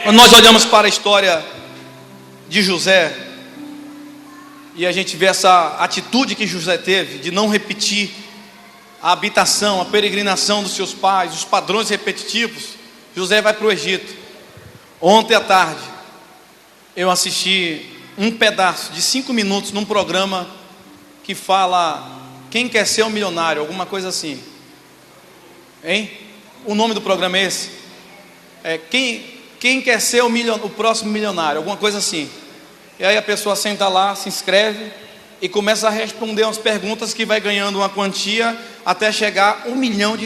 Quando nós olhamos para a história de José, e a gente vê essa atitude que José teve, de não repetir a habitação, a peregrinação dos seus pais, os padrões repetitivos, José vai para o Egito. Ontem à tarde, eu assisti um pedaço de 5 minutos num programa que fala: quem quer ser um milionário, alguma coisa assim. Hein? O nome do programa é esse? Quem quer ser o próximo milionário, alguma coisa assim. E aí a pessoa senta lá, se inscreve e começa a responder umas perguntas, que vai ganhando uma quantia até chegar a R$1 milhão.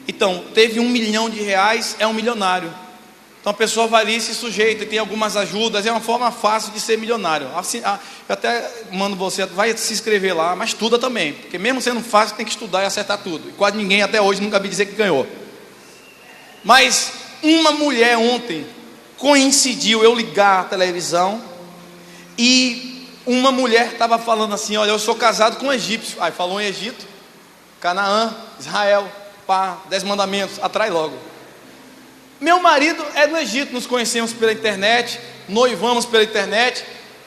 Então, teve R$1 milhão, é um milionário. Então a pessoa vai ali e se sujeita, e tem algumas ajudas, é uma forma fácil de ser milionário. Assim, eu até mando você, vai se inscrever lá, mas estuda também, porque mesmo sendo fácil, tem que estudar e acertar tudo. E quase ninguém até hoje nunca vi dizer que ganhou. Mas uma mulher ontem coincidiu eu ligar a televisão, e uma mulher estava falando assim: olha, eu sou casado com um egípcio. Aí falou em Egito, Canaã, Israel, 10 mandamentos, atrai logo. Meu marido é do Egito, nos conhecemos pela internet, noivamos pela internet,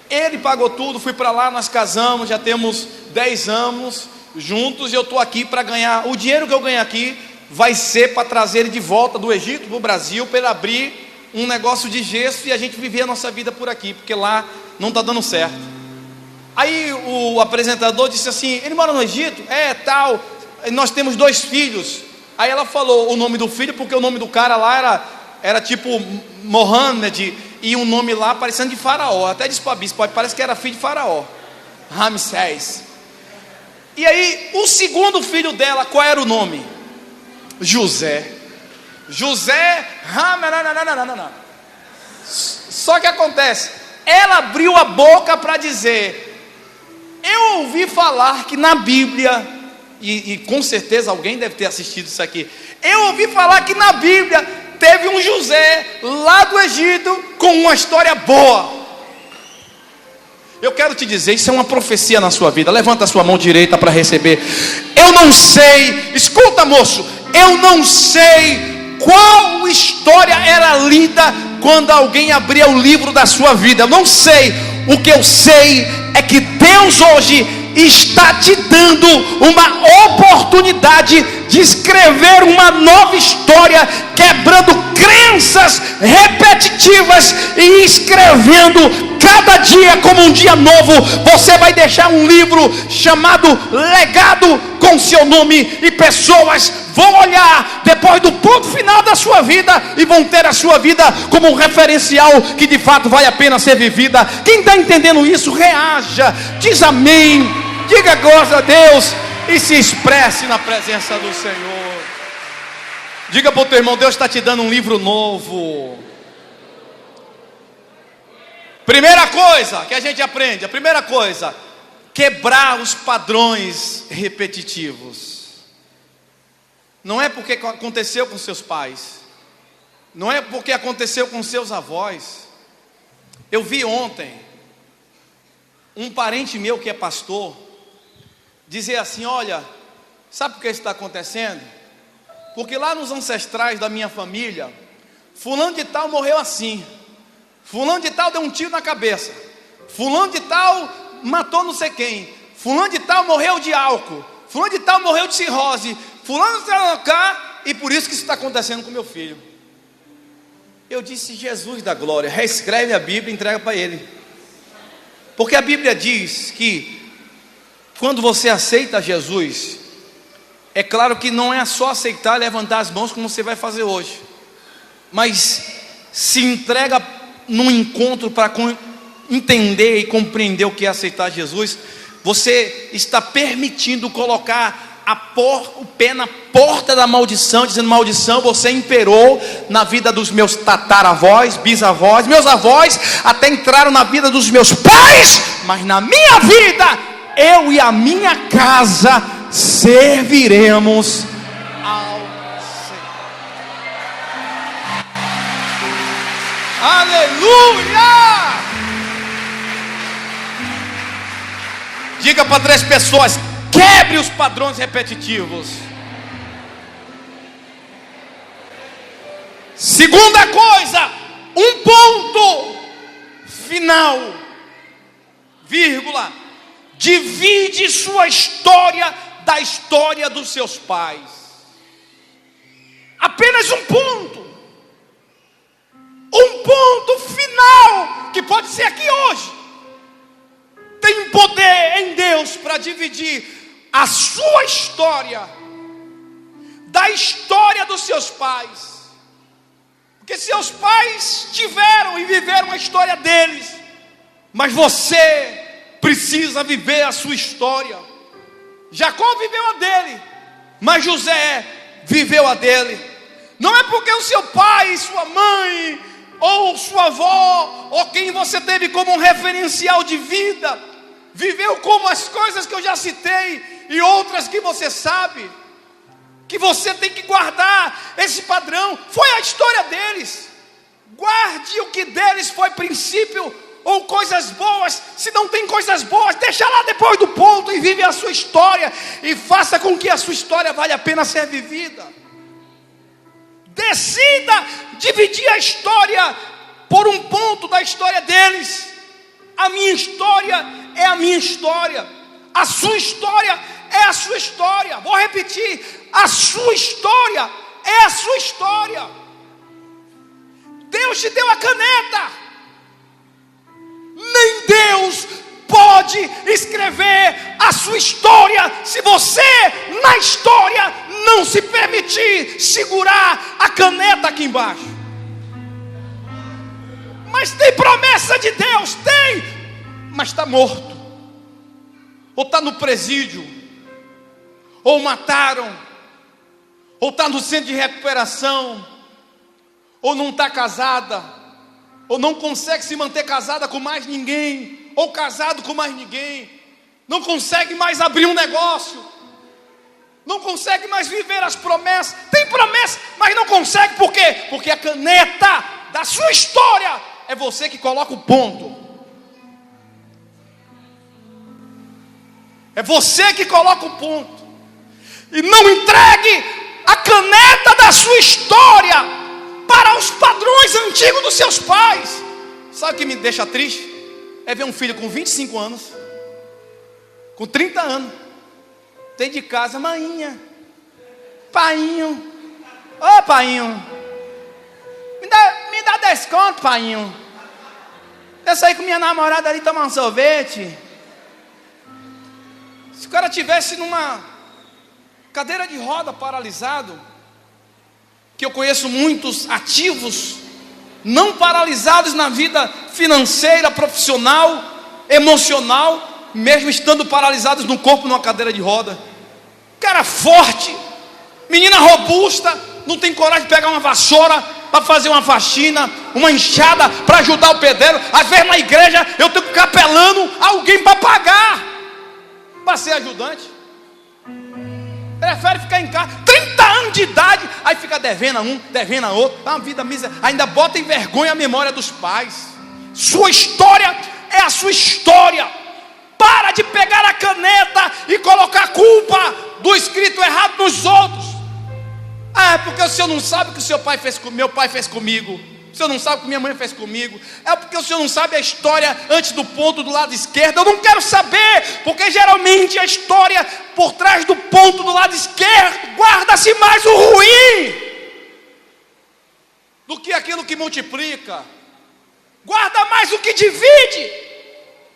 ele pagou tudo, fui para lá, nós casamos, já temos 10 anos juntos, e eu estou aqui para ganhar, o dinheiro que eu ganho aqui vai ser para trazer ele de volta do Egito para o Brasil, para ele abrir um negócio de gesso e a gente viver a nossa vida por aqui, porque lá não está dando certo. Aí o apresentador disse assim: ele mora no Egito? Tal, nós temos 2 filhos. Aí ela falou o nome do filho, porque o nome do cara lá era tipo Mohammed, e um nome lá parecendo de Faraó. Até disse para a bispa: parece que era filho de Faraó, Ramsés. E aí o segundo filho dela, qual era o nome? José. Só que acontece, ela abriu a boca para dizer: eu ouvi falar que na Bíblia, e com certeza alguém deve ter assistido isso aqui, eu ouvi falar que na Bíblia teve um José lá do Egito com uma história boa. Eu quero te dizer, isso é uma profecia na sua vida. Levanta a sua mão direita para receber. Eu não sei, escuta, moço, eu não sei qual história era lida quando alguém abria o livro da sua vida. Eu não sei. O que eu sei é que Deus hoje está te dando uma oportunidade de escrever uma nova história, quebrando crenças repetitivas e escrevendo cada dia como um dia novo. Você vai deixar um livro chamado Legado com seu nome, e pessoas vão olhar depois do ponto final da sua vida e vão ter a sua vida como um referencial que de fato vale a pena ser vivida. Quem está entendendo isso, reaja, diz amém, diga glória a Deus e se expresse na presença do Senhor. Diga para o teu irmão: Deus está te dando um livro novo. Primeira coisa que a gente aprende, a primeira coisa: quebrar os padrões repetitivos. Não é porque aconteceu com seus pais, não é porque aconteceu com seus avós. Eu vi ontem um parente meu que é pastor dizer assim: olha, sabe por que isso está acontecendo? Porque lá nos ancestrais da minha família, fulano de tal morreu assim, fulano de tal deu um tiro na cabeça, fulano de tal matou não sei quem, fulano de tal morreu de álcool, fulano de tal morreu de cirrose, fulano de tal cá, e por isso que isso está acontecendo com meu filho. Eu disse: Jesus da glória, reescreve a Bíblia e entrega para ele. Porque a Bíblia diz que quando você aceita Jesus, é claro que não é só aceitar e levantar as mãos como você vai fazer hoje, mas se entrega num encontro para entender e compreender o que é aceitar Jesus. Você está permitindo colocar o pé na porta da maldição, dizendo: maldição, você imperou na vida dos meus tataravós, bisavós, meus avós até entraram na vida dos meus pais, mas na minha vida, eu e a minha casa serviremos ao Senhor. Aleluia! Diga para 3 pessoas: quebre os padrões repetitivos. Segunda coisa, um ponto final, vírgula: divide sua história da história dos seus pais. Apenas um ponto final, que pode ser aqui hoje, tem um poder em Deus para dividir a sua história da história dos seus pais. Porque seus pais tiveram e viveram a história deles, mas você precisa viver a sua história. Jacó viveu a dele, mas José viveu a dele. Não é porque o seu pai, sua mãe, ou sua avó, ou quem você teve como um referencial de vida, viveu como as coisas que eu já citei e outras que você sabe, que você tem que guardar esse padrão. Foi a história deles. Guarde o que deles foi princípio ou coisas boas. Se não tem coisas boas, deixa lá depois do ponto e vive a sua história, e faça com que a sua história vale a pena ser vivida. Decida dividir a história por um ponto da história deles. A minha história é a minha história, a sua história é a sua história. Vou repetir: a sua história é a sua história. Deus te deu a caneta, nem Deus pode escrever a sua história se você na história não se permitir segurar a caneta aqui embaixo. Mas tem promessa de Deus? Tem, mas está morto, ou está no presídio, ou mataram, ou está no centro de recuperação, ou não está casada, ou não consegue se manter casada com mais ninguém, ou casado com mais ninguém, não consegue mais abrir um negócio, não consegue mais viver as promessas. Tem promessa, mas não consegue. Por quê? Porque a caneta da sua história é você que coloca o ponto. É você que coloca o ponto. E não entregue a caneta da sua história para os padrões antigos dos seus pais. Sabe o que me deixa triste? É ver um filho com 25 anos, com 30 anos, tem de casa: mainha, painho, ô painho, me dá desconto, painho. Eu saí com minha namorada ali tomar um sorvete. Se o cara tivesse numa cadeira de roda, paralisado, que eu conheço muitos ativos não paralisados na vida financeira, profissional, emocional, mesmo estando paralisados no corpo numa cadeira de roda. Cara forte, menina robusta, não tem coragem de pegar uma vassoura para fazer uma faxina, uma enxada para ajudar o pedreiro. Às vezes na igreja eu tenho que ficar apelando alguém para pagar, para ser ajudante. Prefere ficar em casa, 30 anos de idade, aí fica devendo a um, devendo a outro, uma vida miserável, ainda bota em vergonha a memória dos pais. Sua história é a sua história. Para de pegar a caneta e colocar a culpa do escrito errado nos outros. Ah, é porque o senhor não sabe o que o seu pai fez comigo, meu pai fez comigo. O senhor não sabe o que minha mãe fez comigo. É porque o senhor não sabe a história antes do ponto do lado esquerdo. Eu não quero saber, porque geralmente a história por trás do ponto do lado esquerdo guarda-se mais o ruim do que aquilo que multiplica. Guarda mais o que divide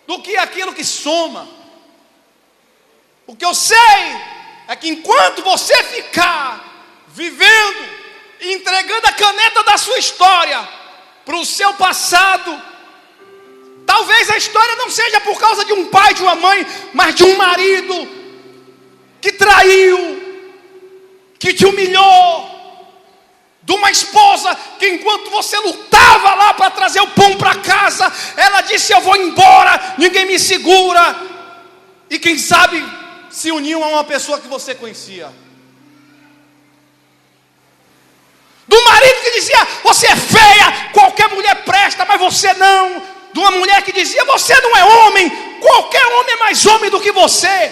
do que aquilo que soma. O que eu sei é que enquanto você ficar vivendo e entregando a caneta da sua história para o seu passado, talvez a história não seja por causa de um pai, de uma mãe, mas de um marido que traiu, que te humilhou, de uma esposa que enquanto você lutava lá para trazer o pão para casa, ela disse: eu vou embora, ninguém me segura. E quem sabe se uniu a uma pessoa que você conhecia. Do marido que dizia: você é feia, qualquer mulher presta, mas você não. De uma mulher que dizia: você não é homem, qualquer homem é mais homem do que você.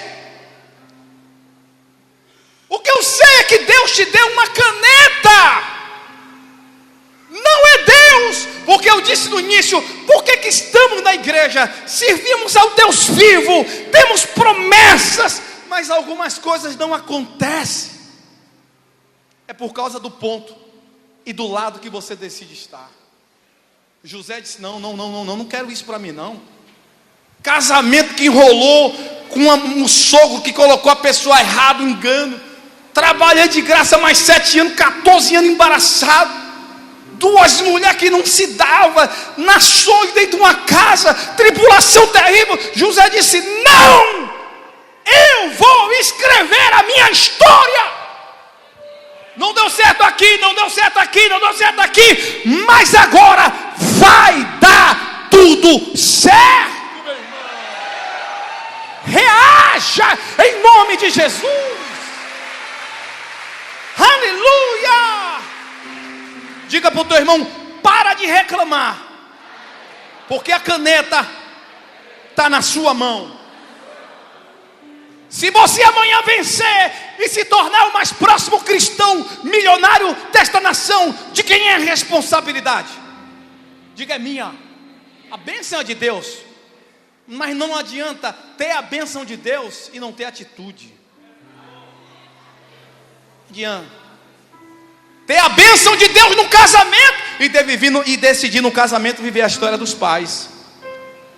O que eu sei é que Deus te deu uma caneta. Não é Deus, porque eu disse no início: por que estamos na igreja? Servimos ao Deus vivo, temos promessas, mas algumas coisas não acontecem. É por causa do ponto e do lado que você decide estar. José disse: não quero isso para mim não. Casamento que enrolou com um sogro que colocou a pessoa errada, um engano. Trabalhei de graça mais 7 anos, 14 anos embaraçado. 2 mulheres que não se davam, nações dentro de uma casa, tribulação terrível. José disse: não, eu vou escrever a minha história. Não deu certo aqui, não deu certo aqui, não deu certo aqui, mas agora vai dar tudo certo, meu irmão. Reaja em nome de Jesus. Aleluia. Diga para o teu irmão: para de reclamar, porque a caneta está na sua mão. Se você amanhã vencer e se tornar o mais próximo cristão milionário desta nação, de quem é a responsabilidade? Diga: é minha. A bênção é de Deus, mas não adianta ter a bênção de Deus e não ter atitude. Não adianta ter a bênção de Deus no casamento e decidir no casamento viver a história dos pais,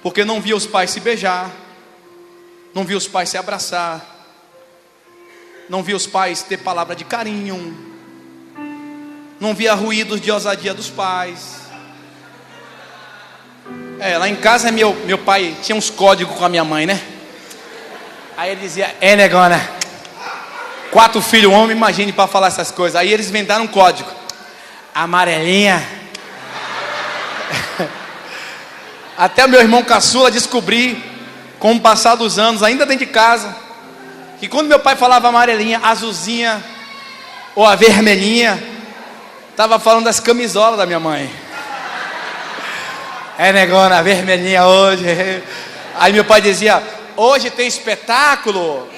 porque não via os pais se beijar, não via os pais se abraçar, não via os pais ter palavra de carinho, não via ruídos de ousadia dos pais. Lá em casa meu pai tinha uns códigos com a minha mãe, né? Aí ele dizia: negona, 4 filhos homens, imagine para falar essas coisas. Aí eles inventaram um código: amarelinha. Até o meu irmão caçula descobri, com o passar dos anos, ainda dentro de casa, que quando meu pai falava amarelinha, azulzinha ou a vermelhinha, estava falando das camisolas da minha mãe. Negona, a vermelhinha hoje. Aí meu pai dizia: hoje tem espetáculo.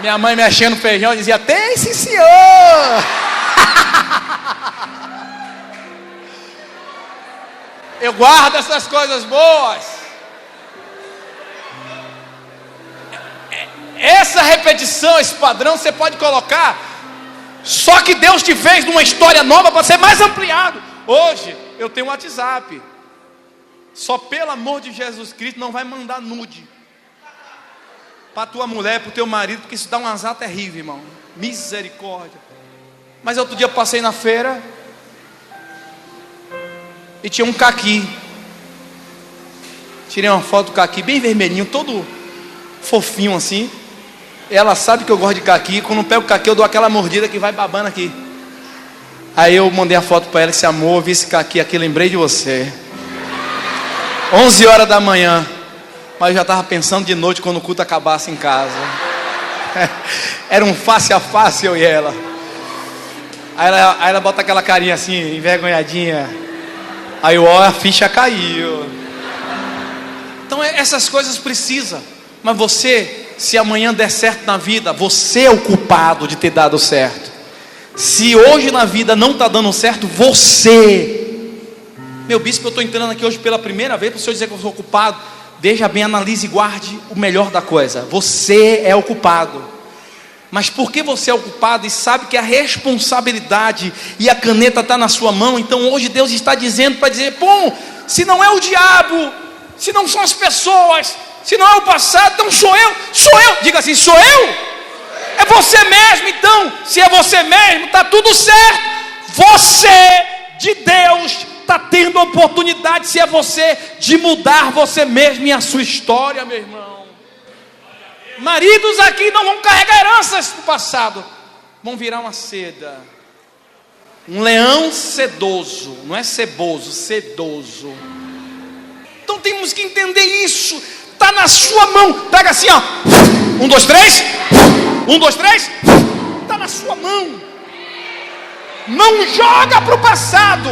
Minha mãe mexendo no feijão dizia: tem sim senhor. Eu guardo essas coisas boas. Essa repetição, esse padrão você pode colocar. Só que Deus te fez numa história nova para ser mais ampliado. Hoje eu tenho um WhatsApp. Só pelo amor de Jesus Cristo não vai mandar nude para tua mulher, para o teu marido, porque isso dá um azar terrível, irmão. Misericórdia. Mas outro dia eu passei na feira e tinha um caqui. Tirei uma foto do caqui bem vermelhinho, todo fofinho assim. Ela sabe que eu gosto de caqui. Quando eu pego o caqui eu dou aquela mordida que vai babando aqui. Aí eu mandei a foto para ela e disse: amor, vi esse aqui, lembrei de você. 11 horas da manhã. Mas eu já estava pensando de noite quando o culto acabasse em casa. Era um face a face eu e ela. Aí ela bota aquela carinha assim, envergonhadinha. Aí a ficha caiu. Então essas coisas precisam. Mas você, se amanhã der certo na vida, você é o culpado de ter dado certo. Se hoje na vida não está dando certo, você. Meu bispo, eu estou entrando aqui hoje pela primeira vez para o senhor dizer que eu sou culpado. Veja bem, analise e guarde o melhor da coisa. Você é o culpado. Mas porque você é o culpado e sabe que a responsabilidade e a caneta está na sua mão, então hoje Deus está dizendo para dizer: bom, se não é o diabo, se não são as pessoas, se não é o passado, então sou eu. Diga assim: sou eu? É você mesmo. Então, se é você mesmo, está tudo certo. Você de Deus está tendo a oportunidade, se é você, de mudar você mesmo e a sua história, meu irmão. Maridos aqui não vão carregar heranças do passado, vão virar uma seda. Um leão sedoso, não é ceboso, sedoso. Então temos que entender isso. Está na sua mão. Pega assim, ó. 1, 2, 3. 1, 2, 3. Está na sua mão. Não joga para o passado.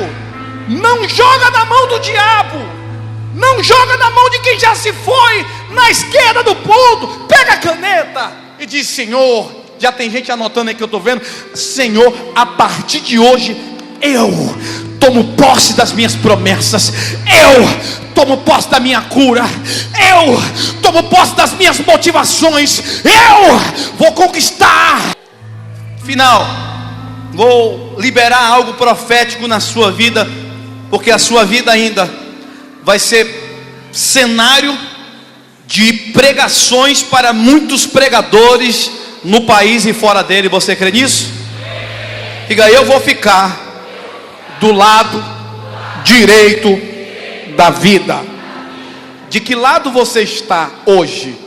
Não joga na mão do diabo. Não joga na mão de quem já se foi. Na esquerda do ponto. Pega a caneta e diz: Senhor, já tem gente anotando aí que eu estou vendo. Senhor, a partir de hoje eu tomo posse das minhas promessas. Eu tomo posse da minha cura. Eu tomo posse das minhas motivações. Eu vou conquistar. Final, vou liberar algo profético na sua vida, porque a sua vida ainda vai ser cenário de pregações para muitos pregadores no país e fora dele. Você crê nisso? Diga: eu vou ficar do lado direito da vida. De que lado você está hoje?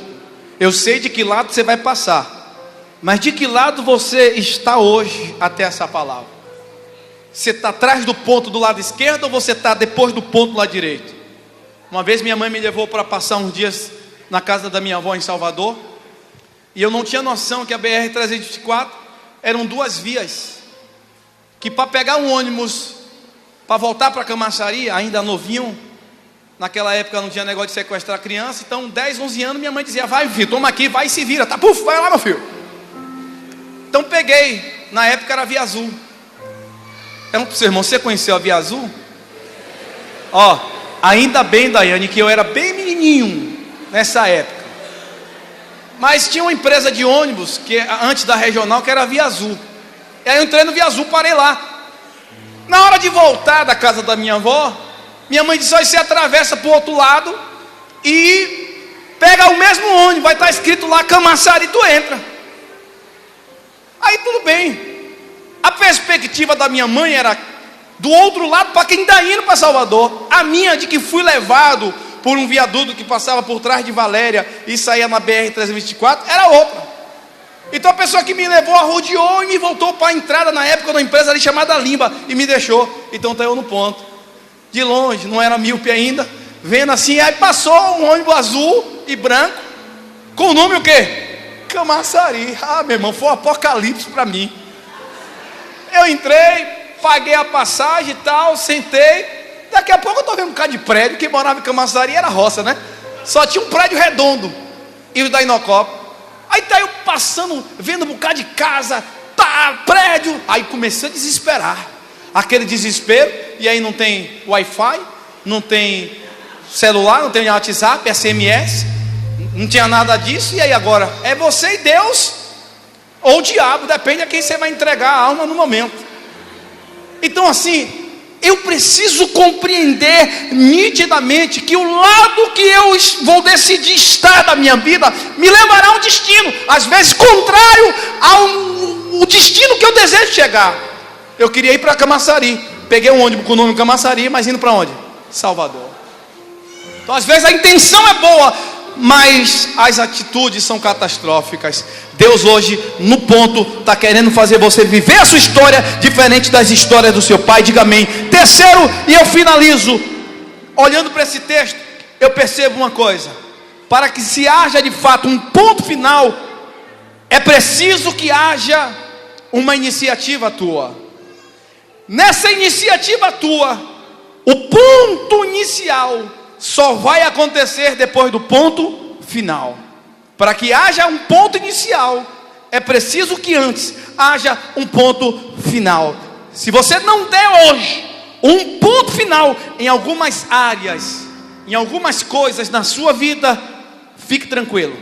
Eu sei de que lado você vai passar, mas de que lado você está hoje até essa palavra? Você está atrás do ponto do lado esquerdo ou você está depois do ponto do lado direito? Uma vez minha mãe me levou para passar uns dias na casa da minha avó em Salvador, e eu não tinha noção que a BR-324 eram 2 vias, que para pegar um ônibus para voltar para Camaçari, ainda novinho, naquela época não tinha negócio de sequestrar criança, então 10, 11 anos minha mãe dizia: vai filho, toma aqui, vai e se vira, tá, puf, vai lá meu filho. Então peguei, na época era Via Azul. Pergunta para o seu irmão: você conheceu a Via Azul? Ó, ainda bem, Daiane, que eu era bem menininho nessa época. Mas tinha uma empresa de ônibus que antes da regional, que era a Via Azul. E aí eu entrei no Via Azul, parei lá. Na hora de voltar da casa da minha avó, minha mãe disse: olha, você atravessa para o outro lado e pega o mesmo ônibus, vai estar escrito lá Camaçari, tu entra. Aí tudo bem. A perspectiva da minha mãe era do outro lado, para quem está indo para Salvador. A minha, de que fui levado por um viaduto que passava por trás de Valéria e saía na BR-324, era outra. Então a pessoa que me levou arrodeou e me voltou para a entrada na época de uma empresa ali chamada Limba e me deixou. Então está eu no ponto, de longe, não era míope ainda, vendo assim. Aí passou um ônibus azul e branco com o nome o quê? Camaçari. Ah, meu irmão, foi um apocalipse para mim. Eu entrei, paguei a passagem e tal, sentei. Daqui a pouco eu estou vendo um bocado de prédio. Quem morava em Camaçari era roça, né? Só tinha um prédio redondo e o da Inocop. Aí tá eu passando, vendo um bocado de casa, tá, prédio. Aí comecei a desesperar. Aquele desespero. E aí não tem Wi-Fi, não tem celular, não tem WhatsApp, SMS, não tinha nada disso. E aí agora? É você e Deus, ou o diabo, depende a quem você vai entregar a alma no momento. Então assim, eu preciso compreender nitidamente que o lado que eu vou decidir estar da minha vida me levará a um destino, às vezes contrário ao destino que eu desejo chegar. Eu queria ir para Camaçari, peguei um ônibus com o nome Camaçari, mas indo para onde? Salvador. Então às vezes a intenção é boa, mas as atitudes são catastróficas. Deus hoje, no ponto, está querendo fazer você viver a sua história diferente das histórias do seu pai. Diga amém. Terceiro, e eu finalizo. Olhando para esse texto, eu percebo uma coisa: para que se haja de fato um ponto final, é preciso que haja uma iniciativa tua. Nessa iniciativa tua, o ponto inicial só vai acontecer depois do ponto final. Para que haja um ponto inicial, é preciso que antes haja um ponto final. Se você não der hoje um ponto final em algumas áreas, em algumas coisas na sua vida, fique tranquilo,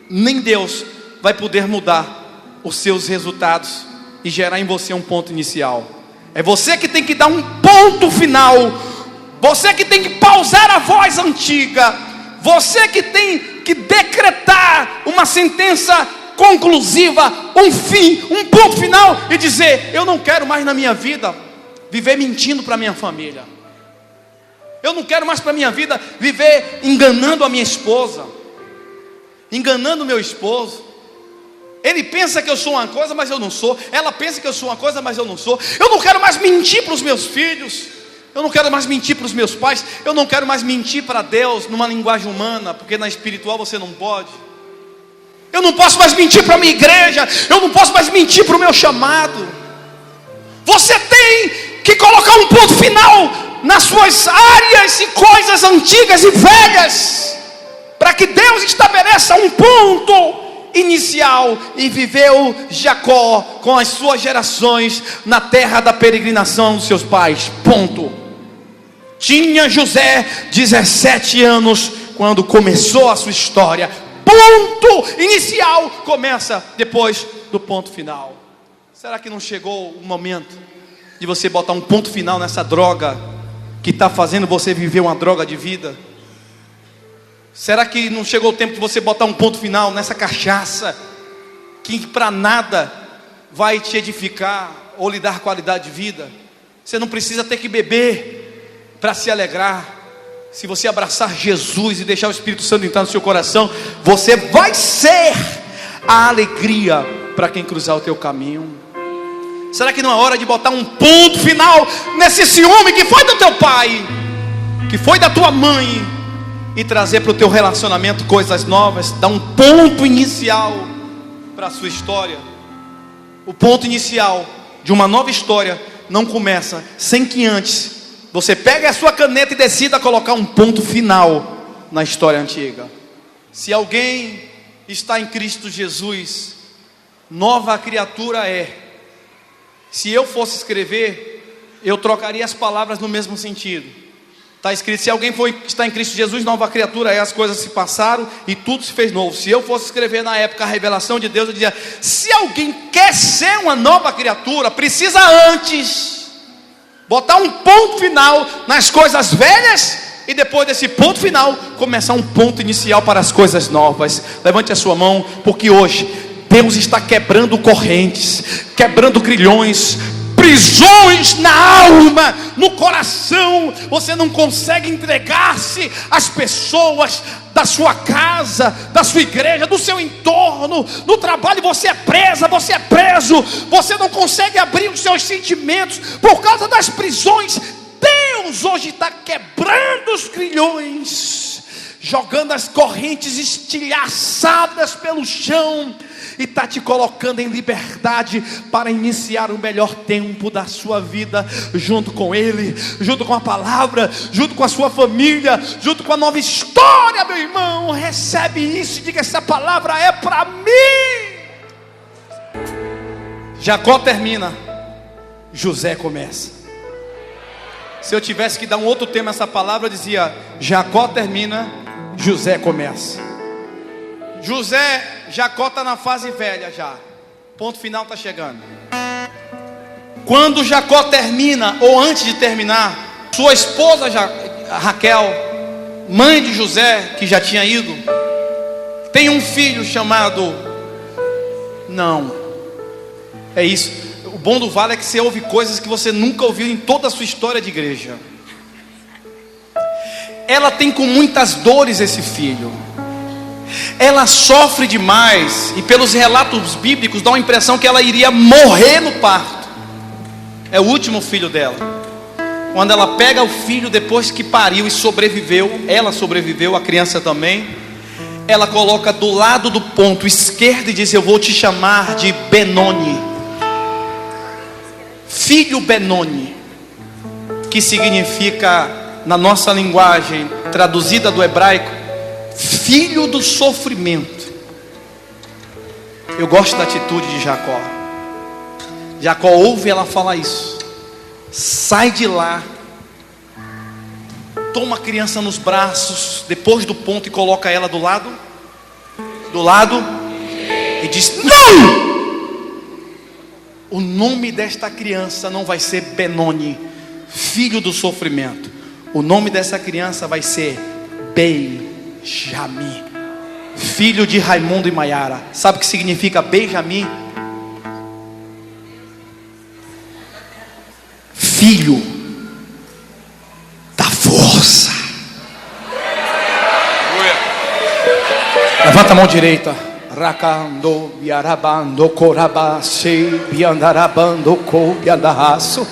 nem Deus vai poder mudar os seus resultados e gerar em você um ponto inicial. É você que tem que dar um ponto final. Você que tem que pausar a voz antiga. Você que tem que decretar uma sentença conclusiva, um fim, um ponto final e dizer: eu não quero mais na minha vida viver mentindo para minha família. Eu não quero mais para minha vida viver enganando a minha esposa, enganando o meu esposo. Ele pensa que eu sou uma coisa, mas eu não sou. Ela pensa que eu sou uma coisa, mas eu não sou. Eu não quero mais mentir para os meus filhos. Eu não quero mais mentir para os meus pais. Eu não quero mais mentir para Deus numa linguagem humana, porque na espiritual você não pode. Eu não posso mais mentir para a minha igreja. Eu não posso mais mentir para o meu chamado. Você tem que colocar um ponto final nas suas áreas e coisas antigas e velhas, para que Deus estabeleça um ponto inicial. E viveu Jacó com as suas gerações na terra da peregrinação dos seus pais. Ponto. Tinha José 17 anos quando começou a sua história. Ponto inicial começa depois do ponto final. Será que não chegou o momento de você botar um ponto final nessa droga que está fazendo você viver uma droga de vida? Será que não chegou o tempo de você botar um ponto final nessa cachaça que para nada vai te edificar ou lhe dar qualidade de vida? Você não precisa ter que beber para se alegrar. Se você abraçar Jesus e deixar o Espírito Santo entrar no seu coração, você vai ser a alegria para quem cruzar o teu caminho. Será que não é hora de botar um ponto final nesse ciúme que foi do teu pai, que foi da tua mãe, e trazer para o teu relacionamento coisas novas? Dar um ponto inicial para a sua história. O ponto inicial de uma nova história não começa sem que antes você pegue a sua caneta e decida colocar um ponto final na história antiga. Se alguém está em Cristo Jesus, nova criatura é. Se eu fosse escrever, eu trocaria as palavras no mesmo sentido. Está escrito: se alguém está em Cristo Jesus, nova criatura é. As coisas se passaram e tudo se fez novo. Se eu fosse escrever na época a revelação de Deus, eu dizia: se alguém quer ser uma nova criatura, precisa antes botar um ponto final nas coisas velhas, e depois desse ponto final, começar um ponto inicial para as coisas novas. Levante a sua mão, porque hoje Deus está quebrando correntes, quebrando grilhões, prisões na alma, no coração. Você não consegue entregar-se às pessoas da sua casa, da sua igreja, do seu entorno. No trabalho você é presa, você é preso. Você não consegue abrir os seus sentimentos por causa das prisões. Deus hoje está quebrando os grilhões, jogando as correntes estilhaçadas pelo chão, e está te colocando em liberdade para iniciar o melhor tempo da sua vida, junto com Ele, junto com a palavra, junto com a sua família, junto com a nova história. Meu irmão, recebe isso e diga: essa palavra é para mim. Jacó termina, José começa. Se eu tivesse que dar um outro tema a essa palavra, eu dizia: Jacó termina, José começa. Jacó está na fase velha já. Ponto final está chegando. Quando Jacó termina, ou antes de terminar, sua esposa Raquel, mãe de José, que já tinha ido, tem um filho chamado... Não, é isso. O bom do vale é que você ouve coisas que você nunca ouviu em toda a sua história de igreja. Ela tem com muitas dores esse filho. Ela sofre demais, e pelos relatos bíblicos dá uma impressão que ela iria morrer no parto. É o último filho dela. Quando ela pega o filho depois que pariu e sobreviveu, ela sobreviveu, a criança também, ela coloca do lado do ponto esquerdo e diz: eu vou te chamar de Benoni, filho Benoni, que significa, na nossa linguagem traduzida do hebraico, filho do sofrimento. Eu gosto da atitude de Jacó. Jacó ouve ela falar isso, sai de lá, toma a criança nos braços, depois do ponto, e coloca ela do lado, e diz: não! O nome desta criança não vai ser Benoni, filho do sofrimento. O nome dessa criança vai ser Benjamim, filho de Raimundo e Maiara. Sabe o que significa Benjamim? Filho da força. Levanta a mão direita. Rakando biarabando korabase biandarabando kobiandaraço.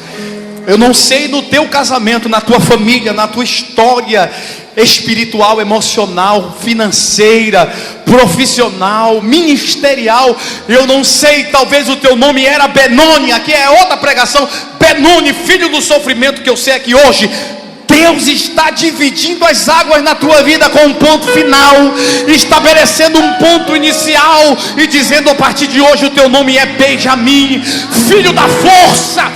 Eu não sei no teu casamento, na tua família, na tua história espiritual, emocional, financeira, profissional, ministerial. Eu não sei, talvez o teu nome era Benoni. Aqui é outra pregação. Benoni, filho do sofrimento. Que eu sei é que hoje Deus está dividindo as águas na tua vida com um ponto final, estabelecendo um ponto inicial e dizendo: a partir de hoje o teu nome é Benjamim, filho da força,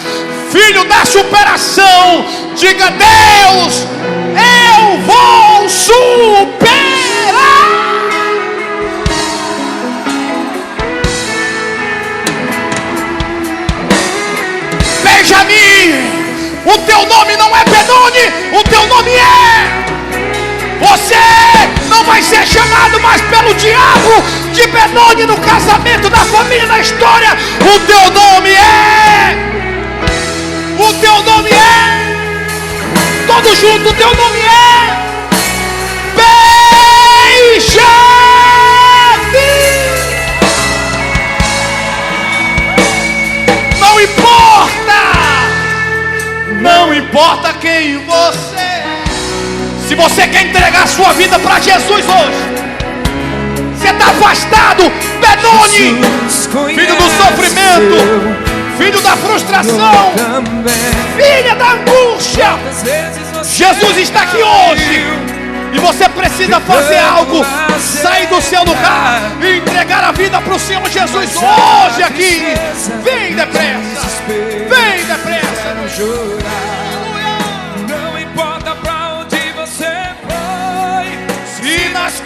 filho da superação. Diga: Deus, eu vou superar. Benjamim, o teu nome não é Benoni, o teu nome é... Você não vai ser chamado mais pelo diabo de Benoni no casamento, na família, na história. O teu nome é... O teu nome é... Todos juntos, o teu nome é... Benjamim. Não importa. Não importa quem você é. Se você quer entregar a sua vida para Jesus hoje, você está afastado. Benoni, filho do sofrimento, filho da frustração, filha da angústia. Jesus está aqui hoje, e você precisa fazer algo. Sair do seu lugar e entregar a vida para o Senhor Jesus hoje aqui. Vem depressa, vem depressa. Não importa para onde você foi, se nas